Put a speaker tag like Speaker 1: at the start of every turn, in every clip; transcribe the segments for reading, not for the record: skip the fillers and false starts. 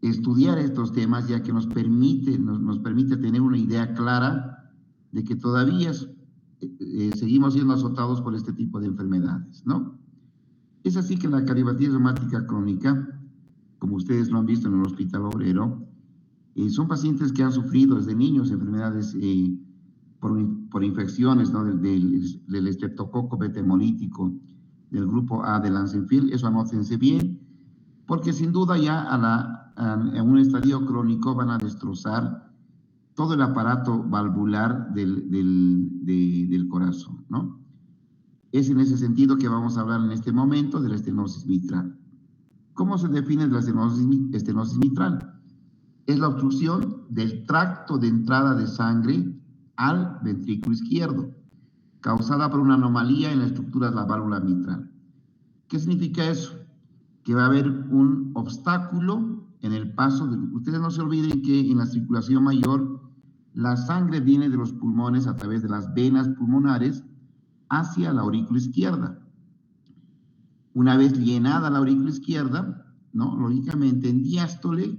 Speaker 1: estudiar estos temas, ya que nos permite tener una idea clara de que todavía seguimos siendo azotados por este tipo de enfermedades, ¿no? Es así que la cardiopatía reumática crónica, como ustedes lo han visto en el Hospital Obrero, son pacientes que han sufrido desde niños enfermedades por infecciones, ¿no? del estreptococo beta hemolítico del grupo A del Lansenfield. Eso anótense bien, porque sin duda ya en un estadio crónico van a destrozar todo el aparato valvular del corazón, ¿no? Es en ese sentido que vamos a hablar en este momento de la estenosis mitral. ¿Cómo se define la estenosis mitral? Es la obstrucción del tracto de entrada de sangre al ventrículo izquierdo, causada por una anomalía en la estructura de la válvula mitral. ¿Qué significa eso? Que va a haber un obstáculo en el paso ustedes no se olviden que en la circulación mayor la sangre viene de los pulmones a través de las venas pulmonares hacia la aurícula izquierda. Una vez llenada la aurícula izquierda, ¿no? Lógicamente en diástole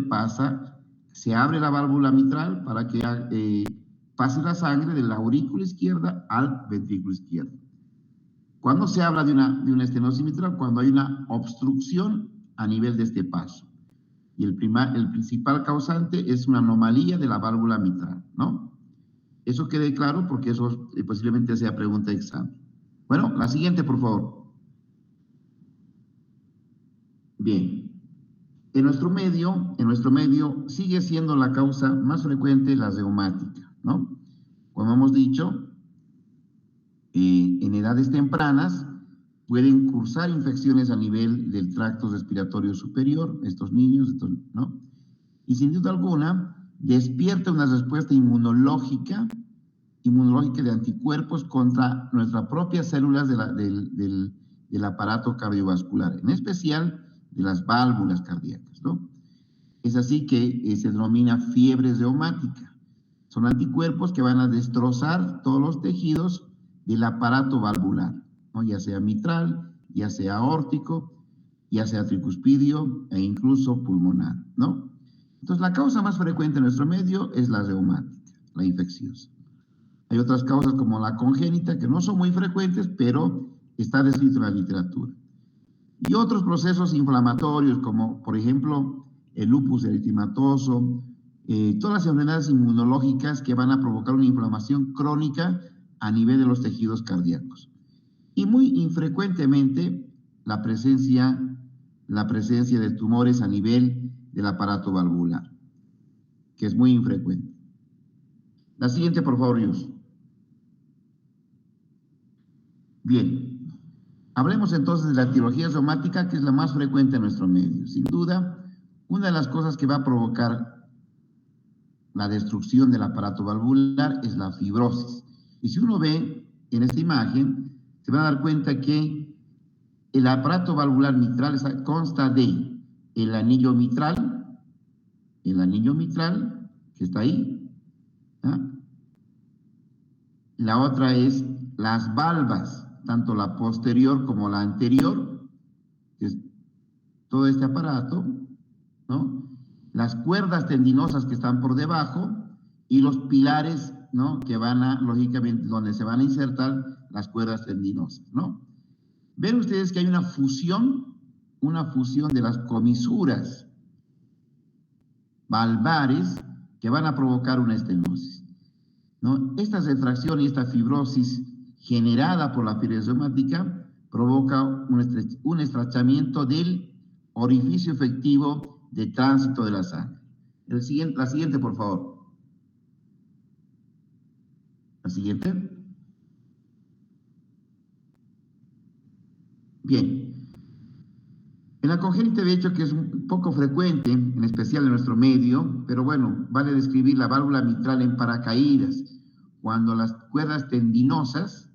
Speaker 1: pasa, se abre la válvula mitral para que pase la sangre de la aurícula izquierda al ventrículo izquierdo. ¿Cuándo se habla de una estenosis mitral? Cuando hay una obstrucción a nivel de este paso. Y el principal causante es una anomalía de la válvula mitral, ¿no? Eso quede claro porque eso posiblemente sea pregunta de examen. Bueno, la siguiente, por favor. Bien. En nuestro medio sigue siendo la causa más frecuente la reumática, ¿no? Como hemos dicho, en edades tempranas pueden cursar infecciones a nivel del tracto respiratorio superior, estos niños, ¿no? Y sin duda alguna despierta una respuesta inmunológica de anticuerpos contra nuestras propias células del aparato cardiovascular, en especial de las válvulas cardíacas, ¿no? Es así que se denomina fiebre reumática. Son anticuerpos que van a destrozar todos los tejidos del aparato valvular, ¿no? Ya sea mitral, ya sea aórtico, ya sea tricuspidio e incluso pulmonar, ¿no? Entonces, la causa más frecuente en nuestro medio es la reumática, la infecciosa. Hay otras causas como la congénita, que no son muy frecuentes, pero está descrito en la literatura. Y otros procesos inflamatorios, como por ejemplo el lupus eritematoso, todas las enfermedades inmunológicas que van a provocar una inflamación crónica a nivel de los tejidos cardíacos. Y muy infrecuentemente la presencia de tumores a nivel del aparato valvular, que es muy infrecuente. La siguiente, por favor, Yus. Bien, hablemos entonces de la etiología reumática, que es la más frecuente en nuestro medio. Sin duda, una de las cosas que va a provocar la destrucción del aparato valvular es la fibrosis. Y si uno ve en esta imagen, se van a dar cuenta que el aparato valvular mitral consta de el anillo mitral, que está ahí, ¿ah? La otra es las valvas, tanto la posterior como la anterior, que es todo este aparato, ¿no? Las cuerdas tendinosas que están por debajo y los pilares, ¿no? Que van lógicamente, donde se van a insertar las cuerdas tendinosas, ¿no? Ven ustedes que hay una fusión de las comisuras valvares que van a provocar una estenosis, ¿no? Esta retracción y esta fibrosis generada por la fibrosis reumática provoca un estrechamiento del orificio efectivo de tránsito de la sangre. La siguiente, por favor. La siguiente. Bien. En la congénita de hecho que es un poco frecuente, en especial en nuestro medio, pero bueno, vale describir la válvula mitral en paracaídas, cuando las cuerdas tendinosas,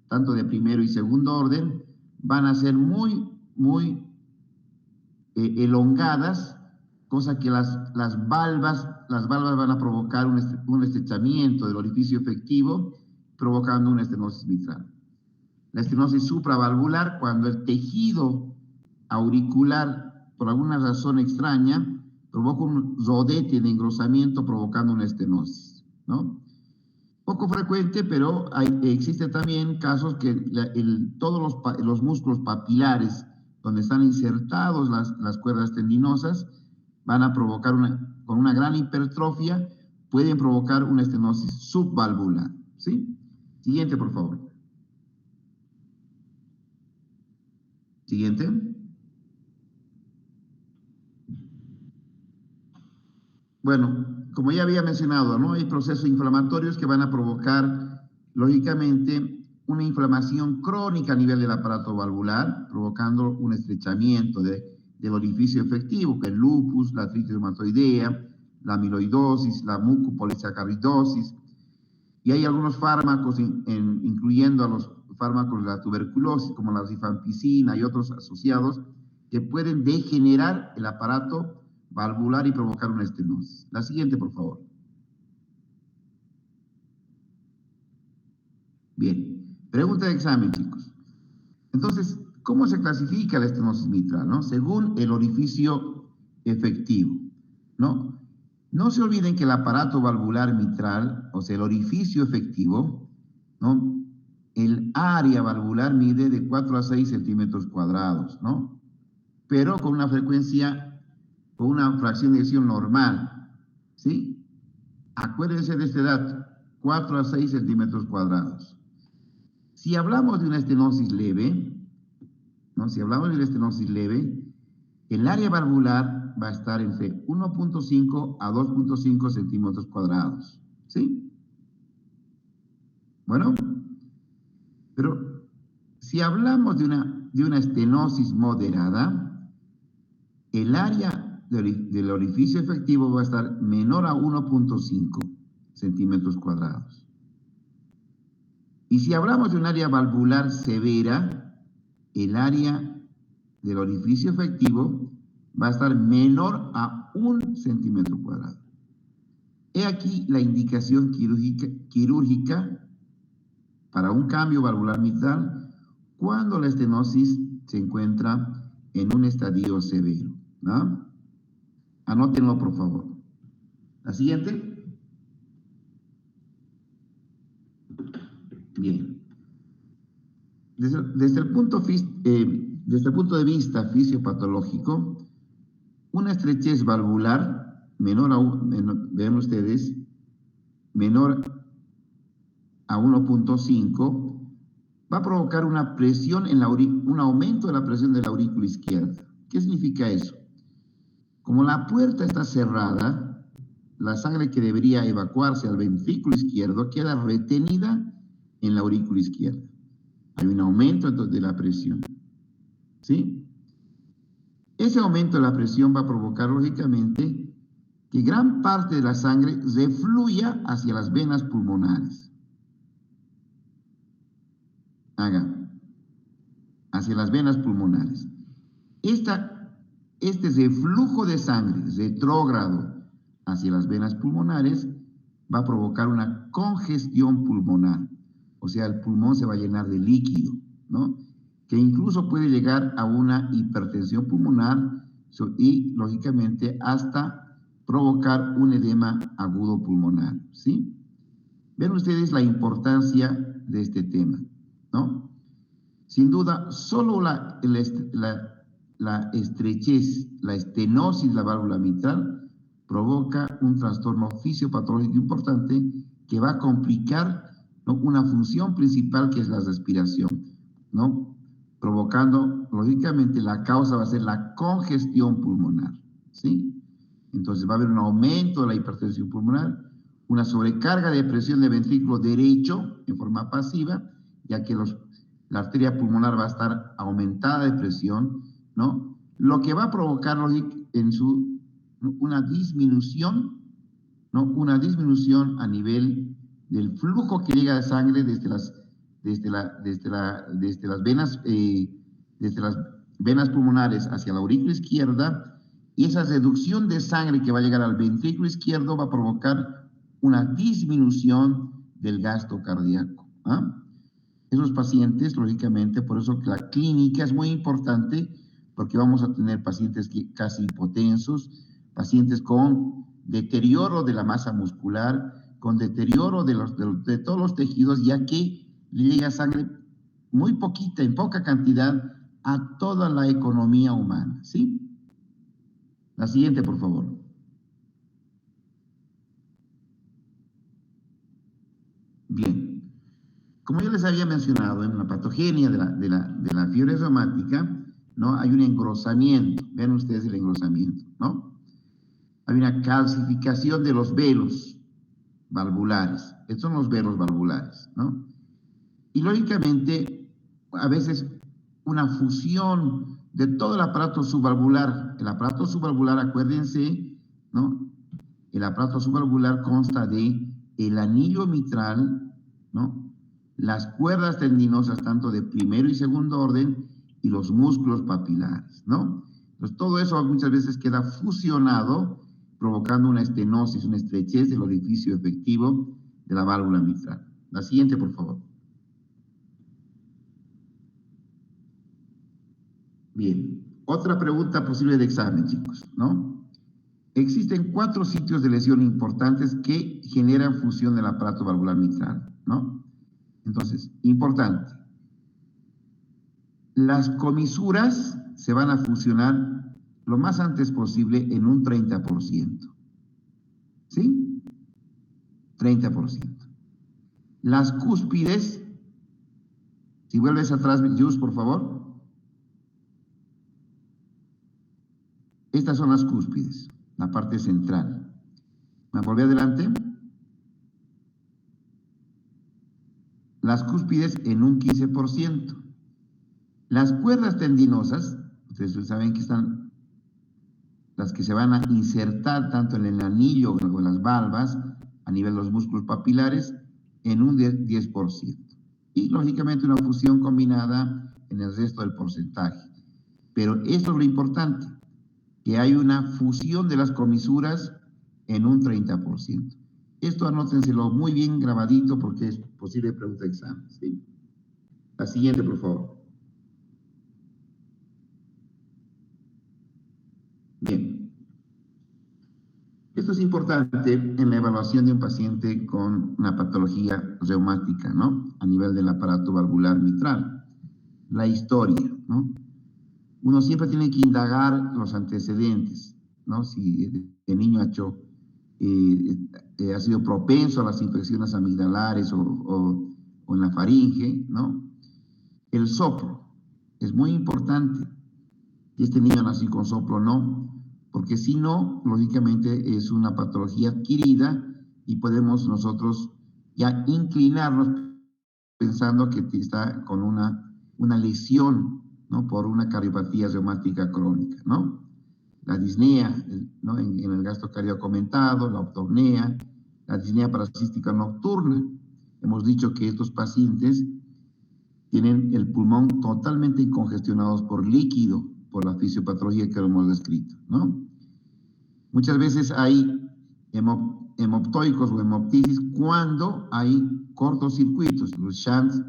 Speaker 1: tanto de primero y segundo orden, van a ser muy elongadas, cosa que las valvas van a provocar un estrechamiento del orificio efectivo, provocando una estenosis mitral. La estenosis supravalvular, cuando el tejido auricular, por alguna razón extraña, provoca un rodete de engrosamiento provocando una estenosis, ¿no? Poco frecuente, pero existe también casos que todos los músculos papilares donde están insertados las cuerdas tendinosas van a provocar con una gran hipertrofia, pueden provocar una estenosis subvalvular, ¿sí? Siguiente, por favor. Siguiente. Bueno, como ya había mencionado, ¿no? Hay procesos inflamatorios que van a provocar, lógicamente, una inflamación crónica a nivel del aparato valvular, provocando un estrechamiento del orificio efectivo, que es el lupus, la artritis reumatoidea, la amiloidosis, la mucopolisacaridosis. Y hay algunos fármacos, incluyendo a los fármacos de la tuberculosis, como la rifampicina y otros asociados, que pueden degenerar el aparato valvular y provocar una estenosis. La siguiente, por favor. Bien, pregunta de examen, chicos. Entonces, ¿cómo se clasifica la estenosis mitral, no? Según el orificio efectivo, ¿no? No se olviden que el aparato valvular mitral, o sea, el orificio efectivo, ¿no? El área valvular mide de 4 a 6 centímetros cuadrados, ¿no? Pero con una frecuencia, con una fracción de eyección normal, ¿sí? Acuérdense de este dato, 4 a 6 centímetros cuadrados. Si hablamos de una estenosis leve, ¿no? Si hablamos de una estenosis leve, el área valvular va a estar entre 1.5 a 2.5 centímetros cuadrados, ¿sí? Bueno, pero si hablamos de una estenosis moderada, el área del orificio efectivo va a estar menor a 1.5 centímetros cuadrados. Y si hablamos de un área valvular severa, el área del orificio efectivo va a estar menor a 1 centímetro cuadrado. He aquí la indicación quirúrgica para un cambio valvular mitral cuando la estenosis se encuentra en un estadio severo, ¿no? Anótenlo, por favor. La siguiente. Bien. Desde el punto de vista fisiopatológico, una estrechez valvular vean ustedes, menor a 1.5 va a provocar una presión un aumento de la presión de la aurícula izquierda. ¿Qué significa eso? Como la puerta está cerrada, la sangre que debería evacuarse al ventrículo izquierdo queda retenida en la aurícula izquierda. Hay un aumento entonces de la presión, ¿sí? Ese aumento de la presión va a provocar, lógicamente, que gran parte de la sangre refluya hacia las venas pulmonares. Hacia las venas pulmonares. Este reflujo de sangre retrógrado hacia las venas pulmonares va a provocar una congestión pulmonar. O sea, el pulmón se va a llenar de líquido, ¿no? Que incluso puede llegar a una hipertensión pulmonar y, lógicamente, hasta provocar un edema agudo pulmonar, ¿sí? Ven ustedes la importancia de este tema, ¿no? Sin duda, solo la estrechez, la estenosis de la válvula mitral provoca un trastorno fisiopatológico importante que va a complicar, ¿no?, una función principal que es la respiración, ¿no? Provocando, lógicamente, la causa va a ser la congestión pulmonar, ¿sí? Entonces va a haber un aumento de la hipertensión pulmonar, una sobrecarga de presión del ventrículo derecho en forma pasiva, ya que la arteria pulmonar va a estar aumentada de presión, ¿no? Lo que va a provocar una disminución, ¿no? Una disminución a nivel del flujo que llega de sangre desde las venas pulmonares hacia la aurícula izquierda, y esa reducción de sangre que va a llegar al ventrículo izquierdo va a provocar una disminución del gasto cardíaco, ¿ah? Esos pacientes, lógicamente, por eso la clínica es muy importante, porque vamos a tener pacientes casi hipotensos, pacientes con deterioro de la masa muscular, con deterioro de todos los tejidos, ya que le llega sangre muy poquita, en poca cantidad, a toda la economía humana, ¿sí? La siguiente, por favor. Bien. Como yo les había mencionado, en la patogenia de la fiebre reumática, ¿no? Hay un engrosamiento. Vean ustedes el engrosamiento, ¿no? Hay una calcificación de los velos valvulares. Estos son los velos valvulares, ¿no? Y lógicamente, a veces una fusión de todo el aparato subvalvular. El aparato subvalvular, acuérdense, ¿no? El aparato subvalvular consta de el anillo mitral, ¿no? Las cuerdas tendinosas tanto de primero y segundo orden y los músculos papilares, ¿no? Entonces todo eso muchas veces queda fusionado, provocando una estenosis, una estrechez del orificio efectivo de la válvula mitral. La siguiente, por favor. Bien, otra pregunta posible de examen, chicos, ¿no? Existen 4 sitios de lesión importantes que generan fusión del aparato valvular mitral, ¿no? Entonces, importante, las comisuras se van a fusionar lo más antes posible en un 30%, ¿sí? 30%. Las cúspides, si vuelves atrás, Jus, por favor. Estas son las cúspides, la parte central. ¿Me volví adelante? Las cúspides en un 15%. Las cuerdas tendinosas, ustedes saben que están las que se van a insertar tanto en el anillo como en las valvas, a nivel de los músculos papilares, en un 10%. Y lógicamente una fusión combinada en el resto del porcentaje. Pero esto es lo importante, que hay una fusión de las comisuras en un 30%. Esto anótenselo muy bien grabadito porque es posible pregunta de examen, ¿sí? La siguiente, por favor. Bien. Esto es importante en la evaluación de un paciente con una patología reumática, ¿no? A nivel del aparato valvular mitral. La historia, ¿no? Uno siempre tiene que indagar los antecedentes, ¿no? Si el niño ha sido propenso a las infecciones amigdalares o en la faringe, ¿no? El soplo es muy importante. Y este niño nació con soplo, no, porque si no, lógicamente es una patología adquirida y podemos nosotros ya inclinarnos pensando que está con una lesión, ¿no? Por una cardiopatía reumática crónica, ¿no? La disnea, ¿no? En el gasto cardíaco comentado, la optopnea, la disnea parasística nocturna. Hemos dicho que estos pacientes tienen el pulmón totalmente congestionados por líquido, por la fisiopatología que hemos descrito, ¿no? Muchas veces hay hemoptoicos o hemoptisis cuando hay cortocircuitos, los shunts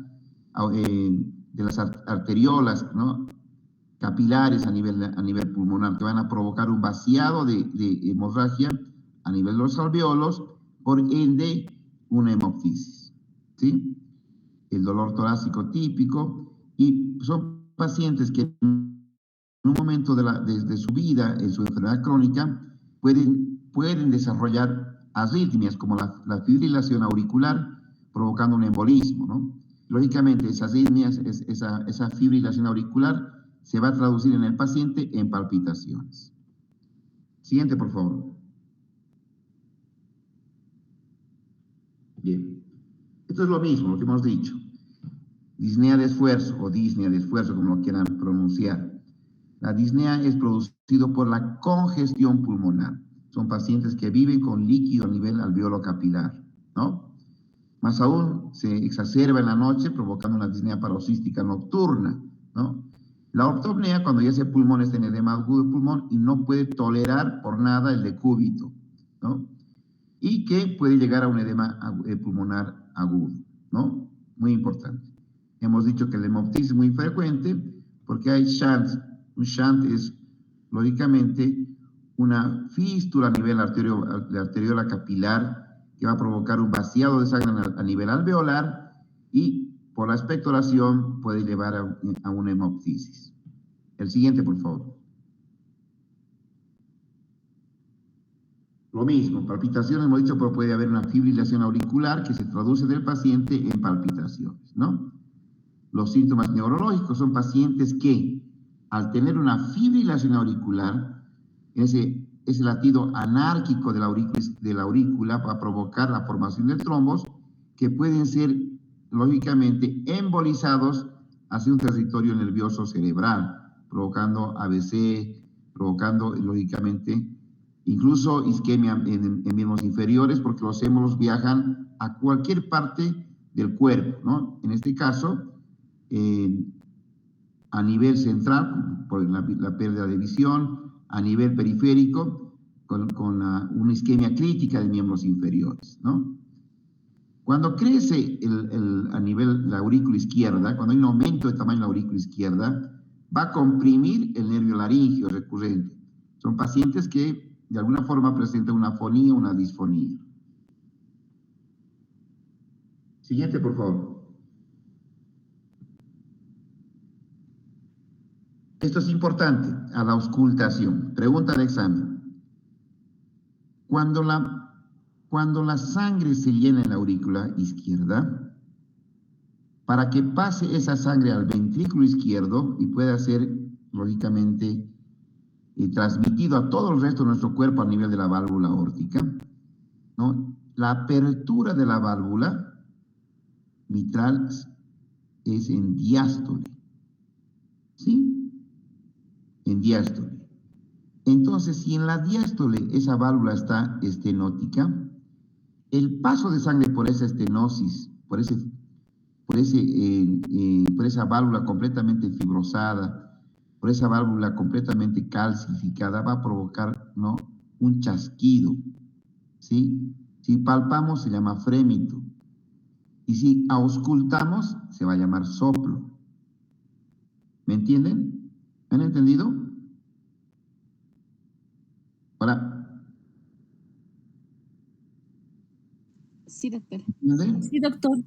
Speaker 1: de las arteriolas, ¿no? Capilares a nivel pulmonar, que van a provocar un vaciado de hemorragia a nivel de los alveolos, por ende una hemoptisis, ¿sí? El dolor torácico típico, y son pacientes que en un momento de su vida, en su enfermedad crónica, pueden desarrollar arritmias como la fibrilación auricular, provocando un embolismo, ¿no? Lógicamente, esas arritmias, esa fibrilación auricular, se va a traducir en el paciente en palpitaciones. Siguiente, por favor. Bien. Esto es lo mismo, lo que hemos dicho. Disnea de esfuerzo o disnea de esfuerzo, como lo quieran pronunciar. La disnea es producido por la congestión pulmonar. Son pacientes que viven con líquido a nivel alveolo capilar, ¿no? Más aún, se exacerba en la noche provocando una disnea paroxística nocturna, ¿no? La ortopnea, cuando ya ese pulmón está en edema agudo de pulmón y no puede tolerar por nada el decúbito, ¿no? Y que puede llegar a un edema pulmonar agudo, ¿no? Muy importante. Hemos dicho que el hemoptisis es muy frecuente porque hay shunts Un shunt es, lógicamente, una fístula a nivel de arteriola capilar que va a provocar un vaciado de sangre a nivel alveolar y por la expectoración puede llevar a una hemoptisis. El siguiente, por favor. Lo mismo, palpitaciones, hemos dicho, pero puede haber una fibrilación auricular que se traduce del paciente en palpitaciones, ¿no? Los síntomas neurológicos son pacientes que, al tener una fibrilación auricular, ese latido anárquico de la aurícula va a provocar la formación de trombos que pueden ser, lógicamente, embolizados hacia un territorio nervioso cerebral, provocando ABC, provocando, lógicamente, incluso isquemia en miembros inferiores, porque los émbolos viajan a cualquier parte del cuerpo, ¿no? En este caso, a nivel central, por la pérdida de visión, a nivel periférico, con una isquemia crítica de miembros inferiores, ¿no? Cuando crece a nivel de la aurícula izquierda, cuando hay un aumento de tamaño de la aurícula izquierda, va a comprimir el nervio laríngeo recurrente. Son pacientes que de alguna forma presentan una afonía o una disfonía. Siguiente, por favor. Esto es importante, a la auscultación. Pregunta de examen. Cuando la sangre se llena en la aurícula izquierda, para que pase esa sangre al ventrículo izquierdo y pueda ser, lógicamente, transmitido a todo el resto de nuestro cuerpo a nivel de la válvula aórtica, ¿no? La apertura de la válvula mitral es en diástole, ¿sí? En diástole. Entonces, si en la diástole esa válvula está estenótica, el paso de sangre por esa estenosis, por esa válvula completamente fibrosada, por esa válvula completamente calcificada, va a provocar, ¿no?, un chasquido, ¿sí? Si palpamos se llama frémito, y si auscultamos se va a llamar soplo. ¿Me entienden? ¿Me han entendido? Hola.
Speaker 2: Sí, doctor.
Speaker 1: ¿Entienden?
Speaker 2: Sí, doctor.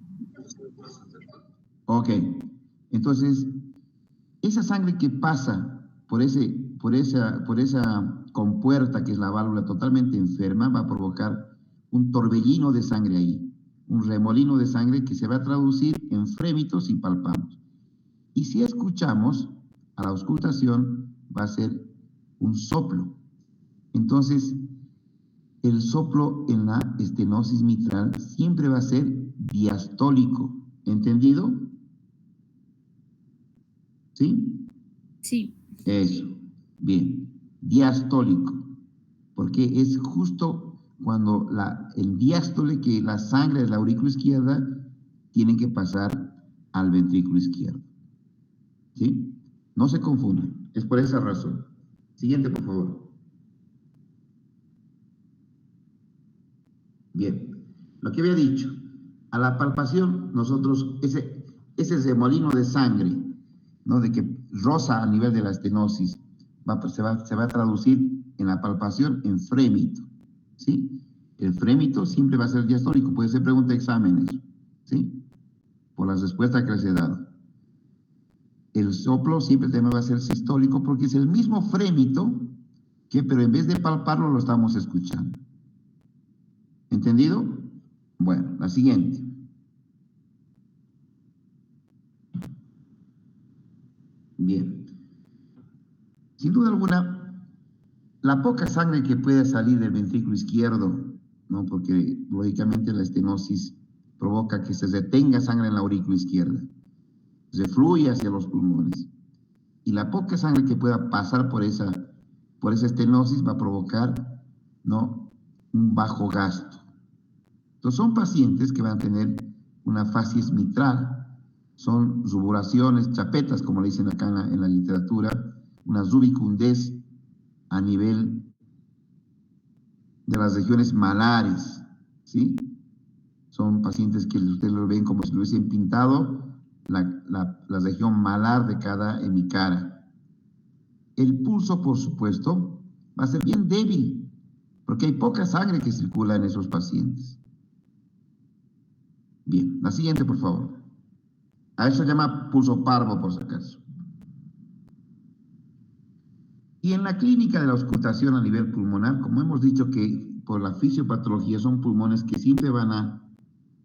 Speaker 1: Ok. Entonces, esa sangre que pasa por esa compuerta que es la válvula totalmente enferma va a provocar un torbellino de sangre ahí, un remolino de sangre que se va a traducir en frémitos y palpamos. Y si escuchamos, a la auscultación va a ser un soplo. Entonces, el soplo en la estenosis mitral siempre va a ser diastólico. ¿Entendido? ¿Sí?
Speaker 2: Sí.
Speaker 1: Eso. Bien. Diastólico. Porque es justo cuando el diástole, que la sangre de la aurícula izquierda tiene que pasar al ventrículo izquierdo. ¿Sí? No se confundan. Es por esa razón. Siguiente, por favor. Bien. Lo que había dicho. A la palpación, nosotros, ese remolino de sangre, ¿no?, de que roza a nivel de la estenosis, se va a traducir en la palpación en frémito, ¿sí? El frémito siempre va a ser diastólico, puede ser pregunta de exámenes, ¿sí? Por las respuestas que les he dado. El soplo siempre también va a ser sistólico porque es el mismo frémito pero en vez de palparlo lo estamos escuchando. ¿Entendido? Bueno, la siguiente. Bien. Sin duda alguna, la poca sangre que puede salir del ventrículo izquierdo, ¿no?, porque lógicamente la estenosis provoca que se retenga sangre en la aurícula izquierda, se fluye hacia los pulmones. Y la poca sangre que pueda pasar por esa estenosis va a provocar, ¿no?, un bajo gasto. Entonces son pacientes que van a tener una facies mitral, son ruburaciones, chapetas, como le dicen acá en la literatura, una rubicundez a nivel de las regiones malares, ¿sí? Son pacientes que ustedes lo ven como si lo hubiesen pintado la región malar de cada hemicara. El pulso, por supuesto, va a ser bien débil, porque hay poca sangre que circula en esos pacientes. Bien, la siguiente, por favor. A eso se llama pulso parvo, por si acaso. Y en la clínica de la auscultación a nivel pulmonar, como hemos dicho que por la fisiopatología son pulmones que siempre van a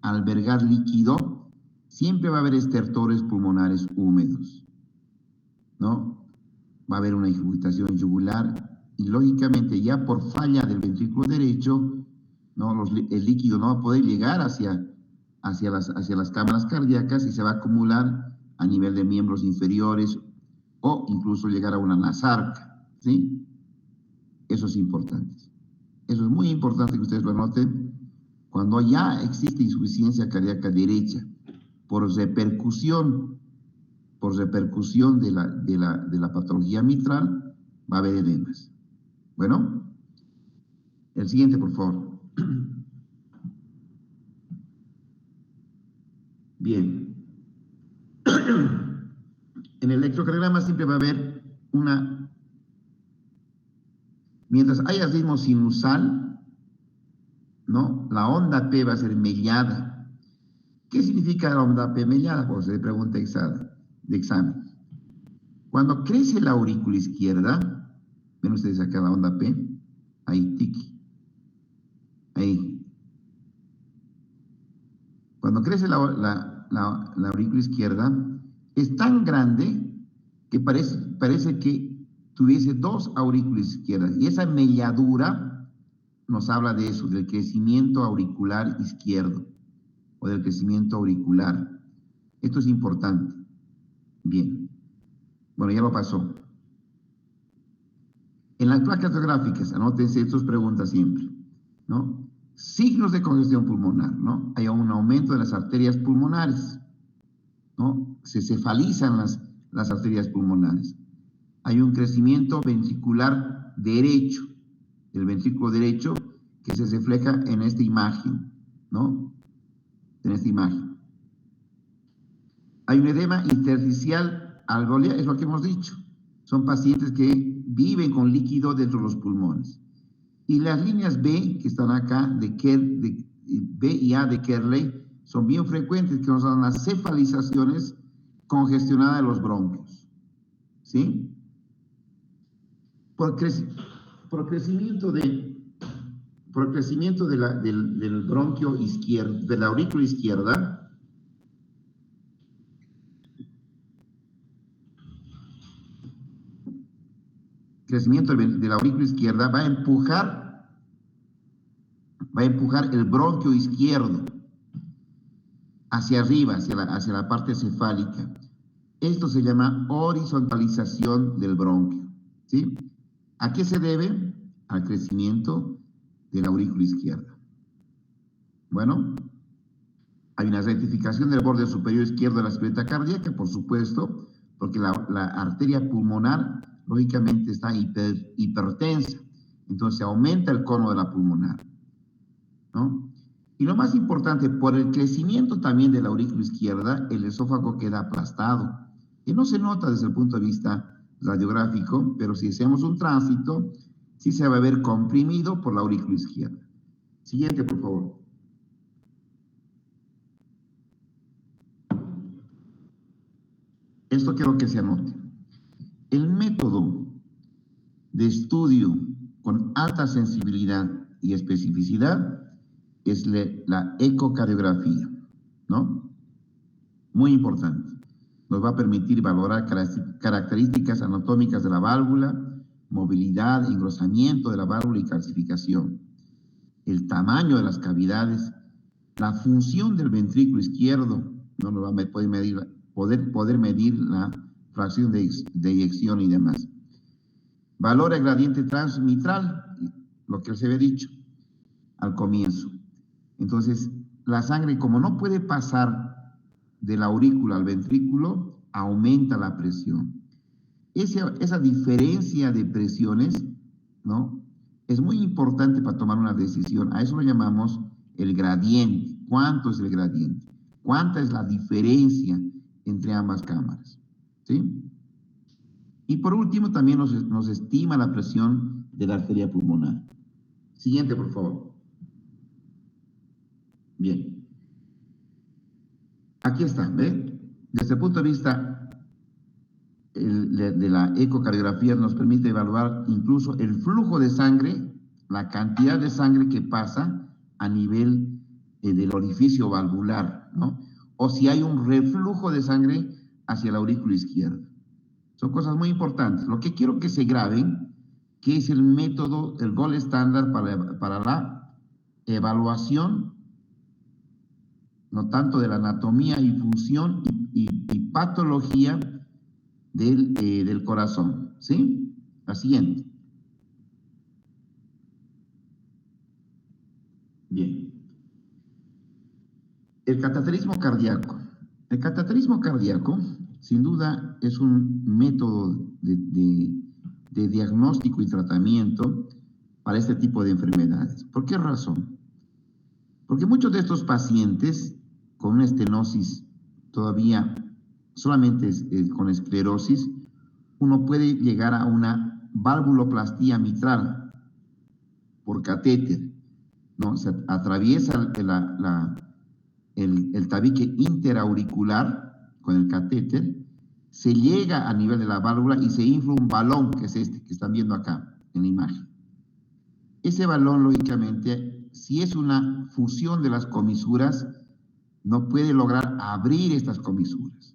Speaker 1: albergar líquido, siempre va a haber estertores pulmonares húmedos, ¿no? Va a haber una ingurgitación yugular y lógicamente ya por falla del ventrículo derecho, ¿no? El líquido no va a poder llegar hacia las cámaras cardíacas y se va a acumular a nivel de miembros inferiores o incluso llegar a una nasarca, ¿sí? Eso es importante. Eso es muy importante que ustedes lo noten. Cuando ya existe insuficiencia cardíaca derecha por repercusión de la patología mitral, va a haber edemas. Bueno, el siguiente, por favor. Bien. En el electrocardiograma siempre va a haber mientras haya ritmo sinusal, ¿no? La onda P va a ser mellada. ¿Qué significa la onda P mellada? Pues se pregunta de examen. Cuando crece la aurícula izquierda, ven ustedes acá la onda P, ahí, tiki, ahí. Cuando crece la aurícula izquierda, es tan grande que parece que tuviese dos aurículas izquierdas. Y esa melladura nos habla de eso, del crecimiento auricular izquierdo o del crecimiento auricular. Esto es importante. Bien. Bueno, ya lo pasó. En las placas geográficas, anótense estas preguntas siempre, ¿no? Signos de congestión pulmonar, ¿no? Hay un aumento de las arterias pulmonares, ¿no? Se cefalizan las arterias pulmonares. Hay un crecimiento ventricular derecho, el ventrículo derecho, que se refleja en esta imagen, ¿no? En esta imagen. Hay un edema intersticial alveolar, es lo que hemos dicho. Son pacientes que viven con líquido dentro de los pulmones. Y las líneas B, que están acá, B y A de Kerley, son bien frecuentes, que nos dan las cefalizaciones congestionadas de los bronquios. ¿Sí? Por crecimiento del bronquio izquierdo, de la aurícula izquierda, crecimiento de la aurícula izquierda va a empujar el bronquio izquierdo hacia arriba, hacia la parte cefálica. Esto se llama horizontalización del bronquio, ¿sí? ¿A qué se debe? Al crecimiento de la aurícula izquierda. Bueno, hay una rectificación del borde superior izquierdo de la silueta cardíaca, por supuesto, porque la arteria pulmonar lógicamente está hipertensa, entonces aumenta el cono de la pulmonar, ¿no? Y lo más importante, por el crecimiento también de la aurícula izquierda, el esófago queda aplastado, que no se nota desde el punto de vista radiográfico, pero si hacemos un tránsito, sí se va a ver comprimido por la aurícula izquierda. Siguiente, por favor. Esto quiero que se anote. El método de estudio con alta sensibilidad y especificidad es la ecocardiografía, ¿no? Muy importante. Nos va a permitir valorar características anatómicas de la válvula, movilidad, engrosamiento de la válvula y calcificación, el tamaño de las cavidades, la función del ventrículo izquierdo, ¿no? Nos va a poder medir la fracción de eyección y demás. Valora el gradiente transmitral, lo que se había dicho al comienzo. Entonces, la sangre, como no puede pasar de la aurícula al ventrículo, aumenta la presión. Esa diferencia de presiones, ¿no? Es muy importante para tomar una decisión. A eso lo llamamos el gradiente. ¿Cuánto es el gradiente? ¿Cuánta es la diferencia entre ambas cámaras? ¿Sí? Y por último, también nos estima la presión de la arteria pulmonar. Siguiente, por favor. Bien. Aquí está, ¿ve? Desde el punto de vista de la ecocardiografía nos permite evaluar incluso el flujo de sangre, la cantidad de sangre que pasa a nivel del orificio valvular, ¿no? O si hay un reflujo de sangre hacia el aurículo izquierdo. Son cosas muy importantes. Lo que quiero que se graben, que es el método, el gold estándar para la evaluación, no tanto de la anatomía y función y patología del corazón, ¿sí? La siguiente. Bien. El cateterismo cardíaco. El cateterismo cardíaco, sin duda, es un método de diagnóstico y tratamiento para este tipo de enfermedades. ¿Por qué razón? Porque muchos de estos pacientes con una estenosis todavía solamente con esclerosis, uno puede llegar a una valvuloplastía mitral por catéter, ¿no? Se atraviesa el tabique interauricular con el catéter, se llega a nivel de la válvula y se infla un balón, que es este que están viendo acá en la imagen. Ese balón, lógicamente, si es una fusión de las comisuras, no puede lograr abrir estas comisuras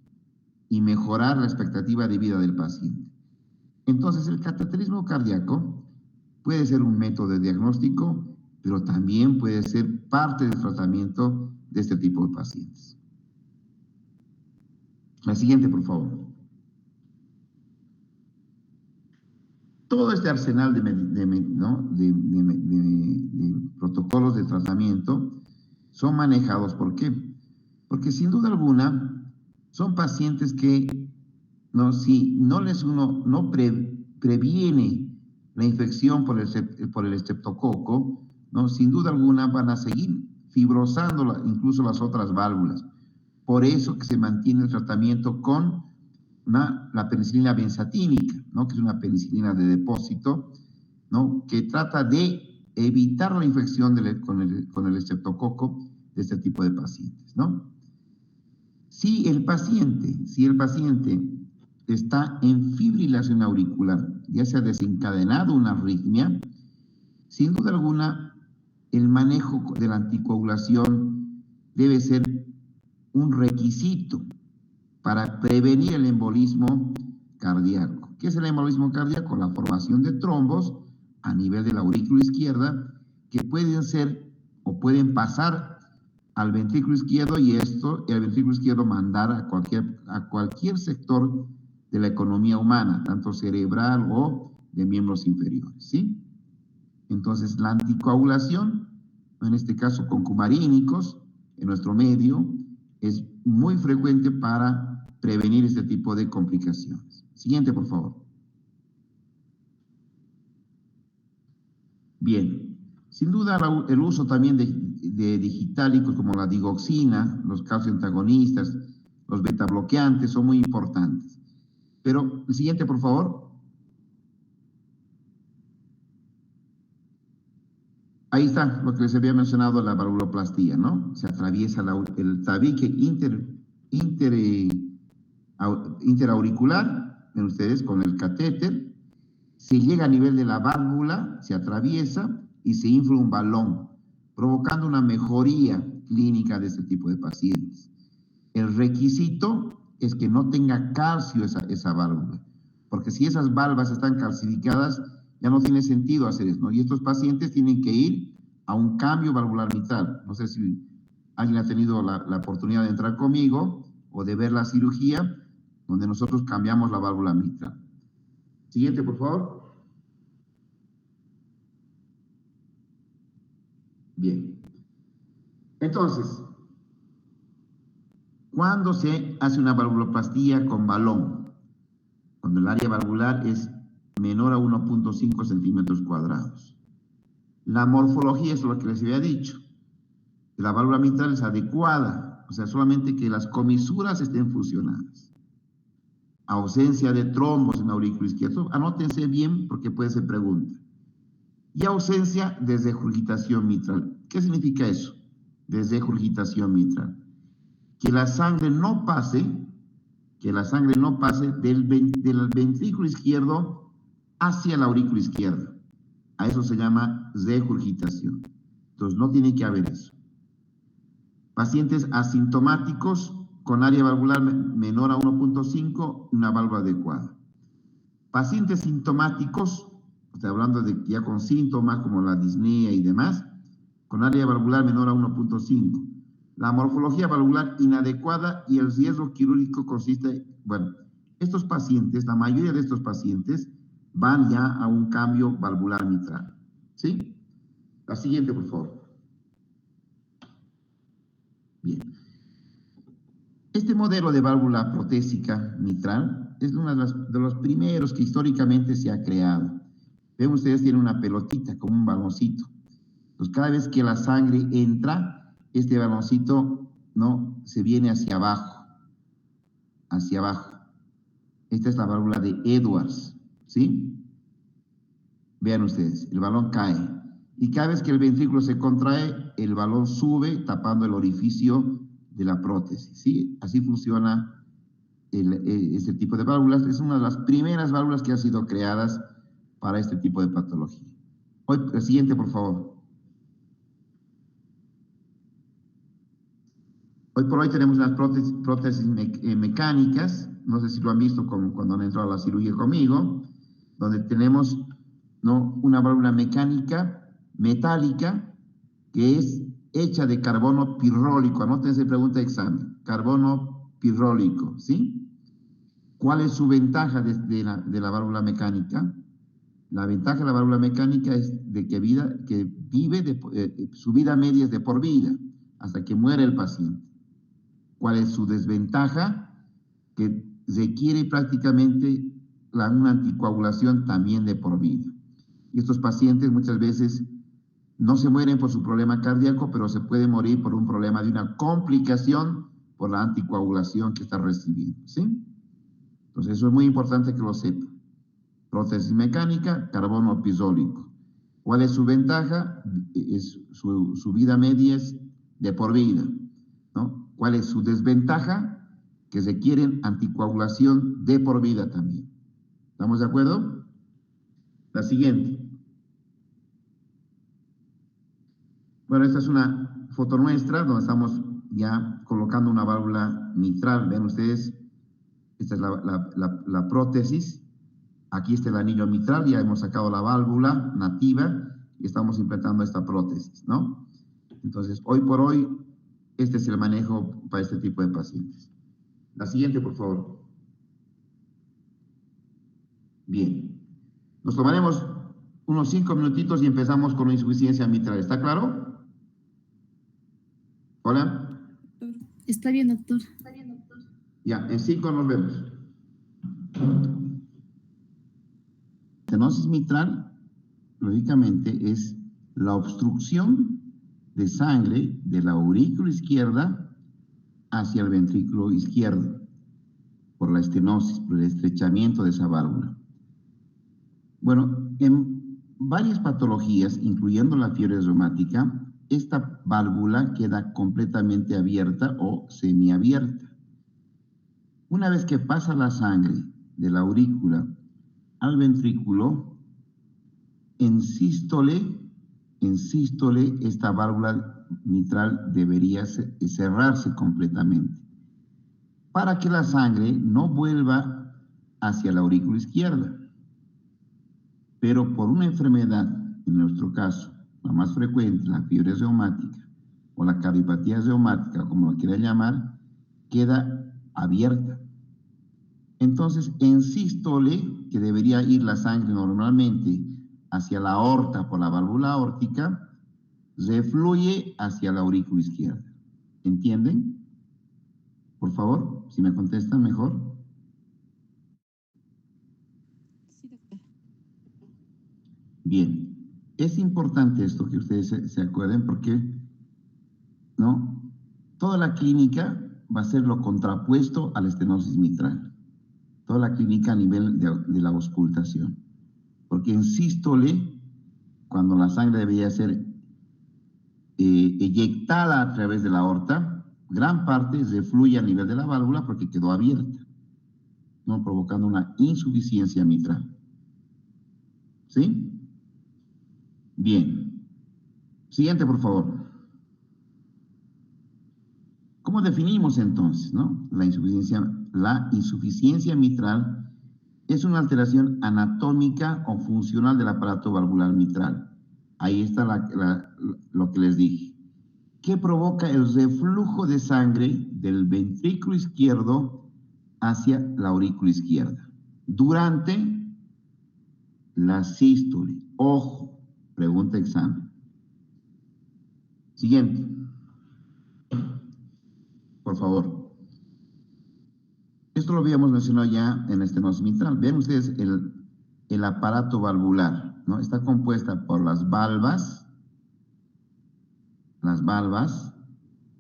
Speaker 1: y mejorar la expectativa de vida del paciente. Entonces, el cateterismo cardíaco puede ser un método de diagnóstico, pero también puede ser parte del tratamiento de este tipo de pacientes. La siguiente, por favor. Todo este arsenal de protocolos de tratamiento son manejados, ¿por qué? Porque sin duda alguna son pacientes que si no uno previene la infección por el estreptococo, ¿no? Sin duda alguna van a seguir fibrosando incluso las otras válvulas. Por eso que se mantiene el tratamiento con la penicilina benzatínica, ¿no? Que es una penicilina de depósito, ¿no? Que trata de evitar la infección con el estreptococo de este tipo de pacientes, ¿no? Si el paciente está en fibrilación auricular, ya se ha desencadenado una arritmia, sin duda alguna, el manejo de la anticoagulación debe ser un requisito para prevenir el embolismo cardíaco. ¿Qué es el embolismo cardíaco? La formación de trombos a nivel de la aurícula izquierda que pueden ser o pueden pasar al ventrículo izquierdo y el ventrículo izquierdo mandar a cualquier sector de la economía humana, tanto cerebral o de miembros inferiores, ¿sí? Entonces, la anticoagulación, en este caso con cumarínicos, en nuestro medio, es muy frecuente para prevenir este tipo de complicaciones. Siguiente, por favor. Bien, sin duda el uso también de digitálicos como la digoxina, los calcioantagonistas, los betabloqueantes son muy importantes. Pero el siguiente, por favor. Ahí está lo que les había mencionado, la valvuloplastía, ¿no? Se atraviesa el tabique interauricular, ven ustedes, con el catéter, se llega a nivel de la válvula, se atraviesa y se infla un balón, provocando una mejoría clínica de este tipo de pacientes. El requisito es que no tenga calcio esa válvula, porque si esas válvulas están calcificadas, ya no tiene sentido hacer eso, ¿no? Y estos pacientes tienen que ir a un cambio valvular mitral. No sé si alguien ha tenido la oportunidad de entrar conmigo o de ver la cirugía, donde nosotros cambiamos la válvula mitral. Siguiente, por favor. Bien. Entonces, ¿cuándo se hace una valvuloplastía con balón? Cuando el área valvular es menor a 1.5 centímetros cuadrados. La morfología es lo que les había dicho. La válvula mitral es adecuada, o sea, solamente que las comisuras estén fusionadas. ausencia de trombos en el aurículo izquierdo. Anótense bien porque puede ser pregunta. Y ausencia de regurgitación mitral. ¿Qué significa eso? De regurgitación mitral. Que la sangre no pase del ventrículo izquierdo hacia el aurículo izquierdo. A eso se llama regurgitación. Entonces, no tiene que haber eso. Pacientes asintomáticos con área valvular menor a 1.5, una válvula adecuada. Pacientes sintomáticos, estoy hablando de ya con síntomas como la disnea y demás, con área valvular menor a 1.5. La morfología valvular inadecuada y el riesgo quirúrgico consiste, bueno, estos pacientes, la mayoría de estos pacientes van ya a un cambio valvular mitral. ¿Sí? La siguiente, por favor. Bien. Este modelo de válvula protésica mitral es uno de los primeros que históricamente se ha creado. Ven ustedes, tiene una pelotita, como un baloncito. Entonces, cada vez que la sangre entra, este baloncito, ¿no?, se viene hacia abajo. Hacia abajo. Esta es la válvula de Edwards, ¿sí? Vean ustedes, el balón cae. Y cada vez que el ventrículo se contrae, el balón sube tapando el orificio de la prótesis, ¿sí? Así funciona este tipo de válvulas. Es una de las primeras válvulas que han sido creadas para este tipo de patología. El siguiente, por favor. Hoy por hoy tenemos unas prótesis mecánicas, no sé si lo han visto como cuando han entrado a la cirugía conmigo, donde tenemos, ¿no?, una válvula mecánica metálica que es hecha de carbono pirrólico. Anótense, pregunta de examen. Carbono pirrólico, ¿sí? ¿Cuál es su ventaja de la válvula mecánica? La ventaja de la válvula mecánica es de que vive su vida media es de por vida, hasta que muere el paciente. ¿Cuál es su desventaja? Que requiere prácticamente una anticoagulación también de por vida. Y estos pacientes muchas veces no se mueren por su problema cardíaco, pero se pueden morir por un problema de una complicación por la anticoagulación que está recibiendo, ¿sí? Entonces, eso es muy importante que lo sepa. Prótesis mecánica, carbono pisólico. ¿Cuál es su ventaja? Su vida media es de por vida, ¿no? ¿Cuál es su desventaja? Que requieren anticoagulación de por vida también. ¿Estamos de acuerdo? La siguiente. Bueno, esta es una foto nuestra donde estamos ya colocando una válvula mitral. Ven ustedes, esta es la prótesis. Aquí está el anillo mitral, ya hemos sacado la válvula nativa y estamos implantando esta prótesis, ¿no? Entonces, hoy por hoy, este es el manejo para este tipo de pacientes. La siguiente, por favor. Bien. Nos tomaremos unos 5 minutitos y empezamos con la insuficiencia mitral. ¿Está claro? ¿Hola?
Speaker 2: Está bien, doctor.
Speaker 1: Ya, en 5 nos vemos. Estenosis mitral, lógicamente, es la obstrucción de sangre de la aurícula izquierda hacia el ventrículo izquierdo, por la estenosis, por el estrechamiento de esa válvula. Bueno, en varias patologías, incluyendo la fiebre reumática, esta válvula queda completamente abierta o semiabierta. Una vez que pasa la sangre de la aurícula al ventrículo, en sístole, esta válvula mitral debería cerrarse completamente para que la sangre no vuelva hacia la aurícula izquierda. Pero por una enfermedad, en nuestro caso, la más frecuente, la fiebre reumática o la cardiopatía reumática, como lo quiera llamar, queda abierta. Entonces, en sístole, que debería ir la sangre normalmente hacia la aorta por la válvula aórtica, refluye hacia la aurícula izquierda. ¿Entienden? Por favor, si me contestan mejor.
Speaker 2: Sí, doctor.
Speaker 1: Bien, es importante esto que ustedes se acuerden porque, ¿no?, toda la clínica va a ser lo contrapuesto a la estenosis mitral. toda la clínica a nivel de la auscultación. Porque en sístole, cuando la sangre debería ser eyectada a través de la aorta, gran parte se fluye a nivel de la válvula porque quedó abierta, ¿no? Provocando una insuficiencia mitral. ¿Sí? Bien. Siguiente, por favor. ¿Cómo definimos entonces, no? La insuficiencia mitral es una alteración anatómica o funcional del aparato valvular mitral. Ahí está lo que les dije. ¿Qué provoca el reflujo de sangre del ventrículo izquierdo hacia la aurícula izquierda durante la sístole? Ojo, pregunta examen. Siguiente, por favor. Esto lo habíamos mencionado ya en la estenosis mitral. Vean ustedes el aparato valvular, ¿no? Está compuesta por las valvas,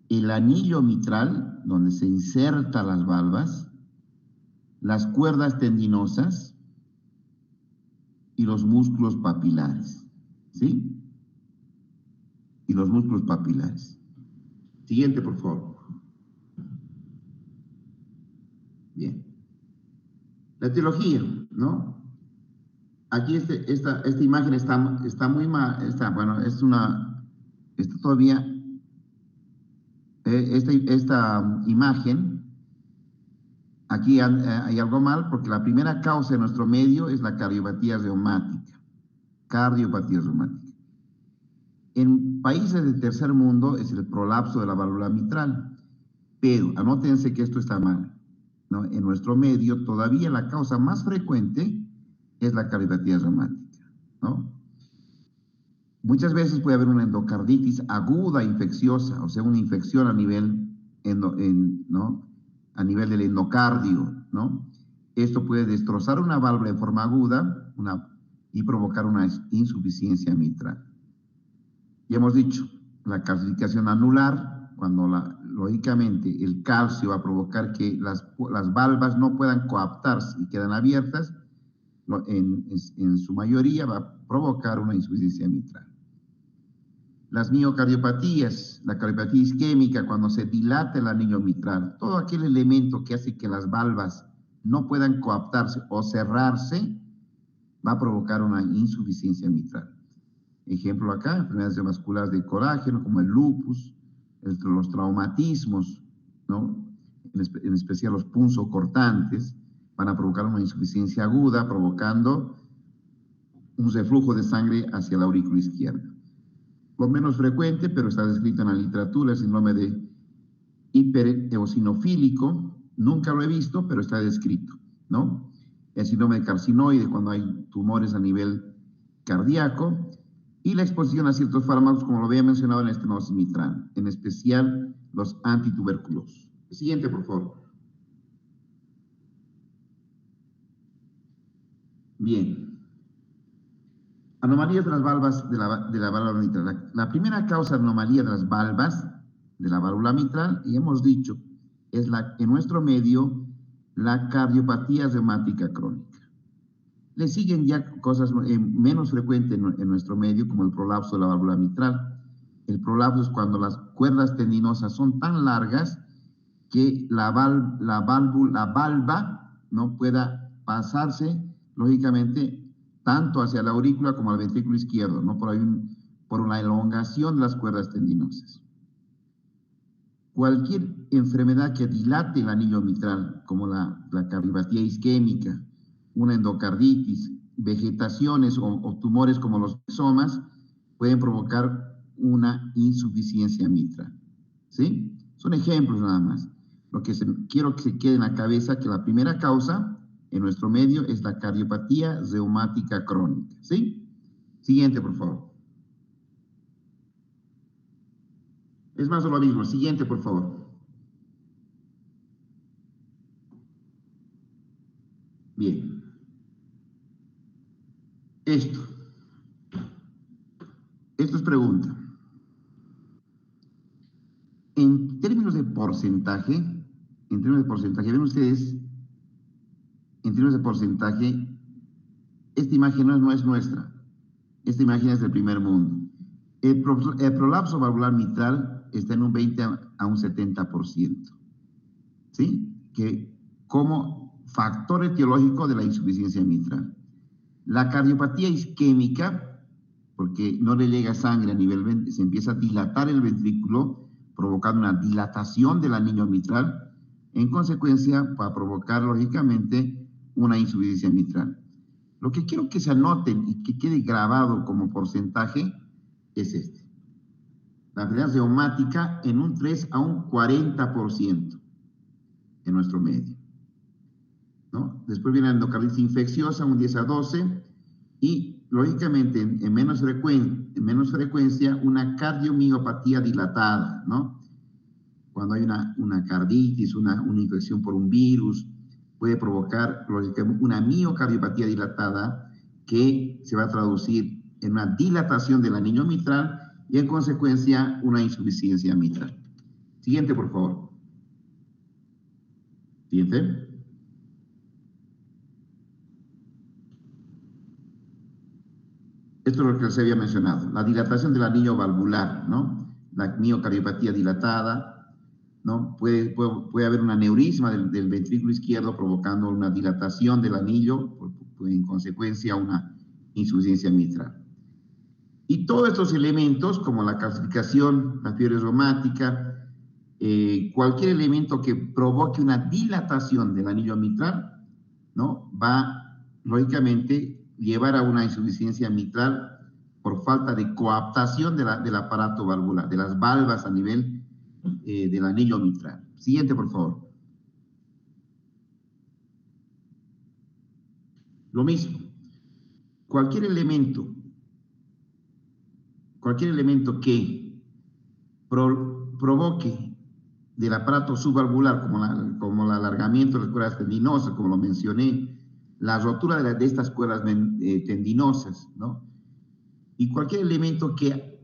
Speaker 1: el anillo mitral, donde se insertan las valvas, las cuerdas tendinosas y los músculos papilares, ¿sí? Y los músculos papilares. Siguiente, por favor. Bien. La etiología, ¿no? Aquí esta imagen está muy mal, bueno, está todavía, esta imagen, aquí hay algo mal porque la primera causa de nuestro medio es la cardiopatía reumática. En países del tercer mundo es el prolapso de la válvula mitral, pero anótense que esto está mal, ¿no? En nuestro medio todavía la causa más frecuente es la cardiopatía reumática, ¿no? Muchas veces puede haber una endocarditis aguda infecciosa, o sea, una infección a nivel, ¿no? A nivel del endocardio, ¿no? Esto puede destrozar una válvula en forma aguda y provocar una insuficiencia mitral. Ya hemos dicho, la calcificación anular, cuando lógicamente el calcio va a provocar que las valvas no puedan coaptarse y quedan abiertas, en su mayoría va a provocar una insuficiencia mitral. Las miocardiopatías, la cardiopatía isquémica, cuando se dilata el anillo mitral, todo aquel elemento que hace que las valvas no puedan coaptarse o cerrarse, va a provocar una insuficiencia mitral. Ejemplo acá, enfermedades vasculares de colágeno, como el lupus, los traumatismos, ¿no? En especial los punzocortantes, van a provocar una insuficiencia aguda, provocando un reflujo de sangre hacia la aurícula izquierda. Lo menos frecuente, pero está descrito en la literatura, el síndrome de hipereosinofílico, nunca lo he visto, pero está descrito, ¿no? El síndrome de carcinoide, cuando hay tumores a nivel cardíaco, y la exposición a ciertos fármacos, como lo había mencionado en la estenosis mitral, en especial los antituberculosos. Siguiente, por favor. Bien. Anomalías de las valvas de la válvula mitral. La primera causa de anomalía de las valvas de la válvula mitral, y hemos dicho, es en nuestro medio la cardiopatía reumática crónica. Le siguen ya cosas menos frecuentes en nuestro medio, como el prolapso de la válvula mitral. El prolapso es cuando las cuerdas tendinosas son tan largas que la valva no pueda pasarse, lógicamente, tanto hacia la aurícula como al ventrículo izquierdo, ¿no? Por una elongación de las cuerdas tendinosas. Cualquier enfermedad que dilate el anillo mitral, como la cardiopatía isquémica, una endocarditis, vegetaciones o tumores como los somas, pueden provocar una insuficiencia mitral, ¿sí? Son ejemplos nada más. Lo que quiero que se quede en la cabeza que la primera causa en nuestro medio es la cardiopatía reumática crónica, ¿sí? Siguiente, por favor. Es más o lo mismo. Siguiente, por favor. Bien. Esto es pregunta. En términos de porcentaje, ven ustedes, términos de porcentaje, esta imagen no es nuestra. Esta imagen es del primer mundo. El prolapso valvular mitral está en un 20 a un 70%. ¿Sí? Que como factor etiológico de la insuficiencia mitral. La cardiopatía isquémica, porque no le llega sangre a nivel, se empieza a dilatar el ventrículo, provocando una dilatación del anillo mitral, en consecuencia, va a provocar, lógicamente, una insuficiencia mitral. Lo que quiero que se anoten y que quede grabado como porcentaje es este. La enfermedad reumática en un 3 a un 40% en nuestro medio, ¿no? Después viene la endocarditis infecciosa, un 10 a 12, y lógicamente en menos frecuencia una cardiomiopatía dilatada, ¿no? Cuando hay una carditis, una infección por un virus, puede provocar lógicamente una miocardiopatía dilatada que se va a traducir en una dilatación del anillo mitral y en consecuencia una insuficiencia mitral. Siguiente, por favor. Siguiente. Esto es lo que se había mencionado, la dilatación del anillo valvular, ¿no? La miocardiopatía dilatada, ¿no? Puede haber un aneurisma del ventrículo izquierdo provocando una dilatación del anillo, en consecuencia una insuficiencia mitral. Y todos estos elementos, como la calcificación, la fiebre reumática, cualquier elemento que provoque una dilatación del anillo mitral, ¿no? Va, lógicamente, llevar a una insuficiencia mitral por falta de coaptación del aparato valvular, de las valvas a nivel del anillo mitral. Siguiente, por favor. Lo mismo. Cualquier elemento que provoque del aparato subvalvular, como el alargamiento de las cuerdas tendinosas, como lo mencioné, la rotura de estas cuerdas tendinosas, ¿no? Y cualquier elemento que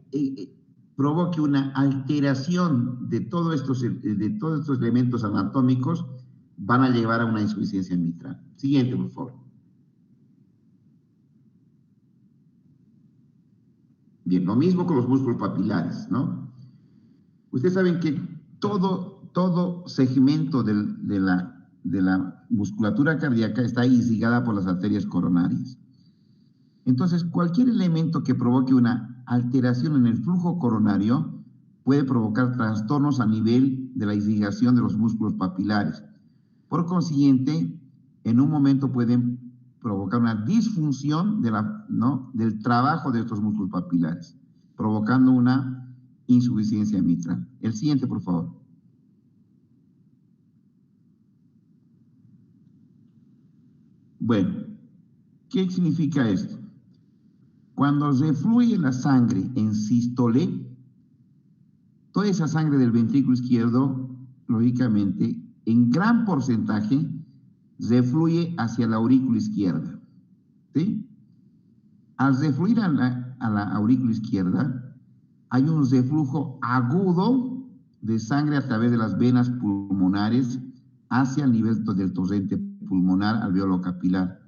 Speaker 1: provoque una alteración de todos estos elementos anatómicos van a llevar a una insuficiencia mitral. Siguiente, por favor. Bien, lo mismo con los músculos papilares, ¿no? Ustedes saben que todo segmento de la musculatura cardíaca está irrigada por las arterias coronarias. Entonces, cualquier elemento que provoque una alteración en el flujo coronario puede provocar trastornos a nivel de la irrigación de los músculos papilares. Por consiguiente, en un momento pueden provocar una disfunción del trabajo de estos músculos papilares, provocando una insuficiencia mitral. El siguiente, por favor. Bueno, ¿qué significa esto? Cuando refluye la sangre en sístole, toda esa sangre del ventrículo izquierdo, lógicamente, en gran porcentaje, refluye hacia la aurícula izquierda. ¿Sí? Al refluir a la aurícula izquierda, hay un reflujo agudo de sangre a través de las venas pulmonares hacia el nivel del torrente pulmonar alveolo capilar.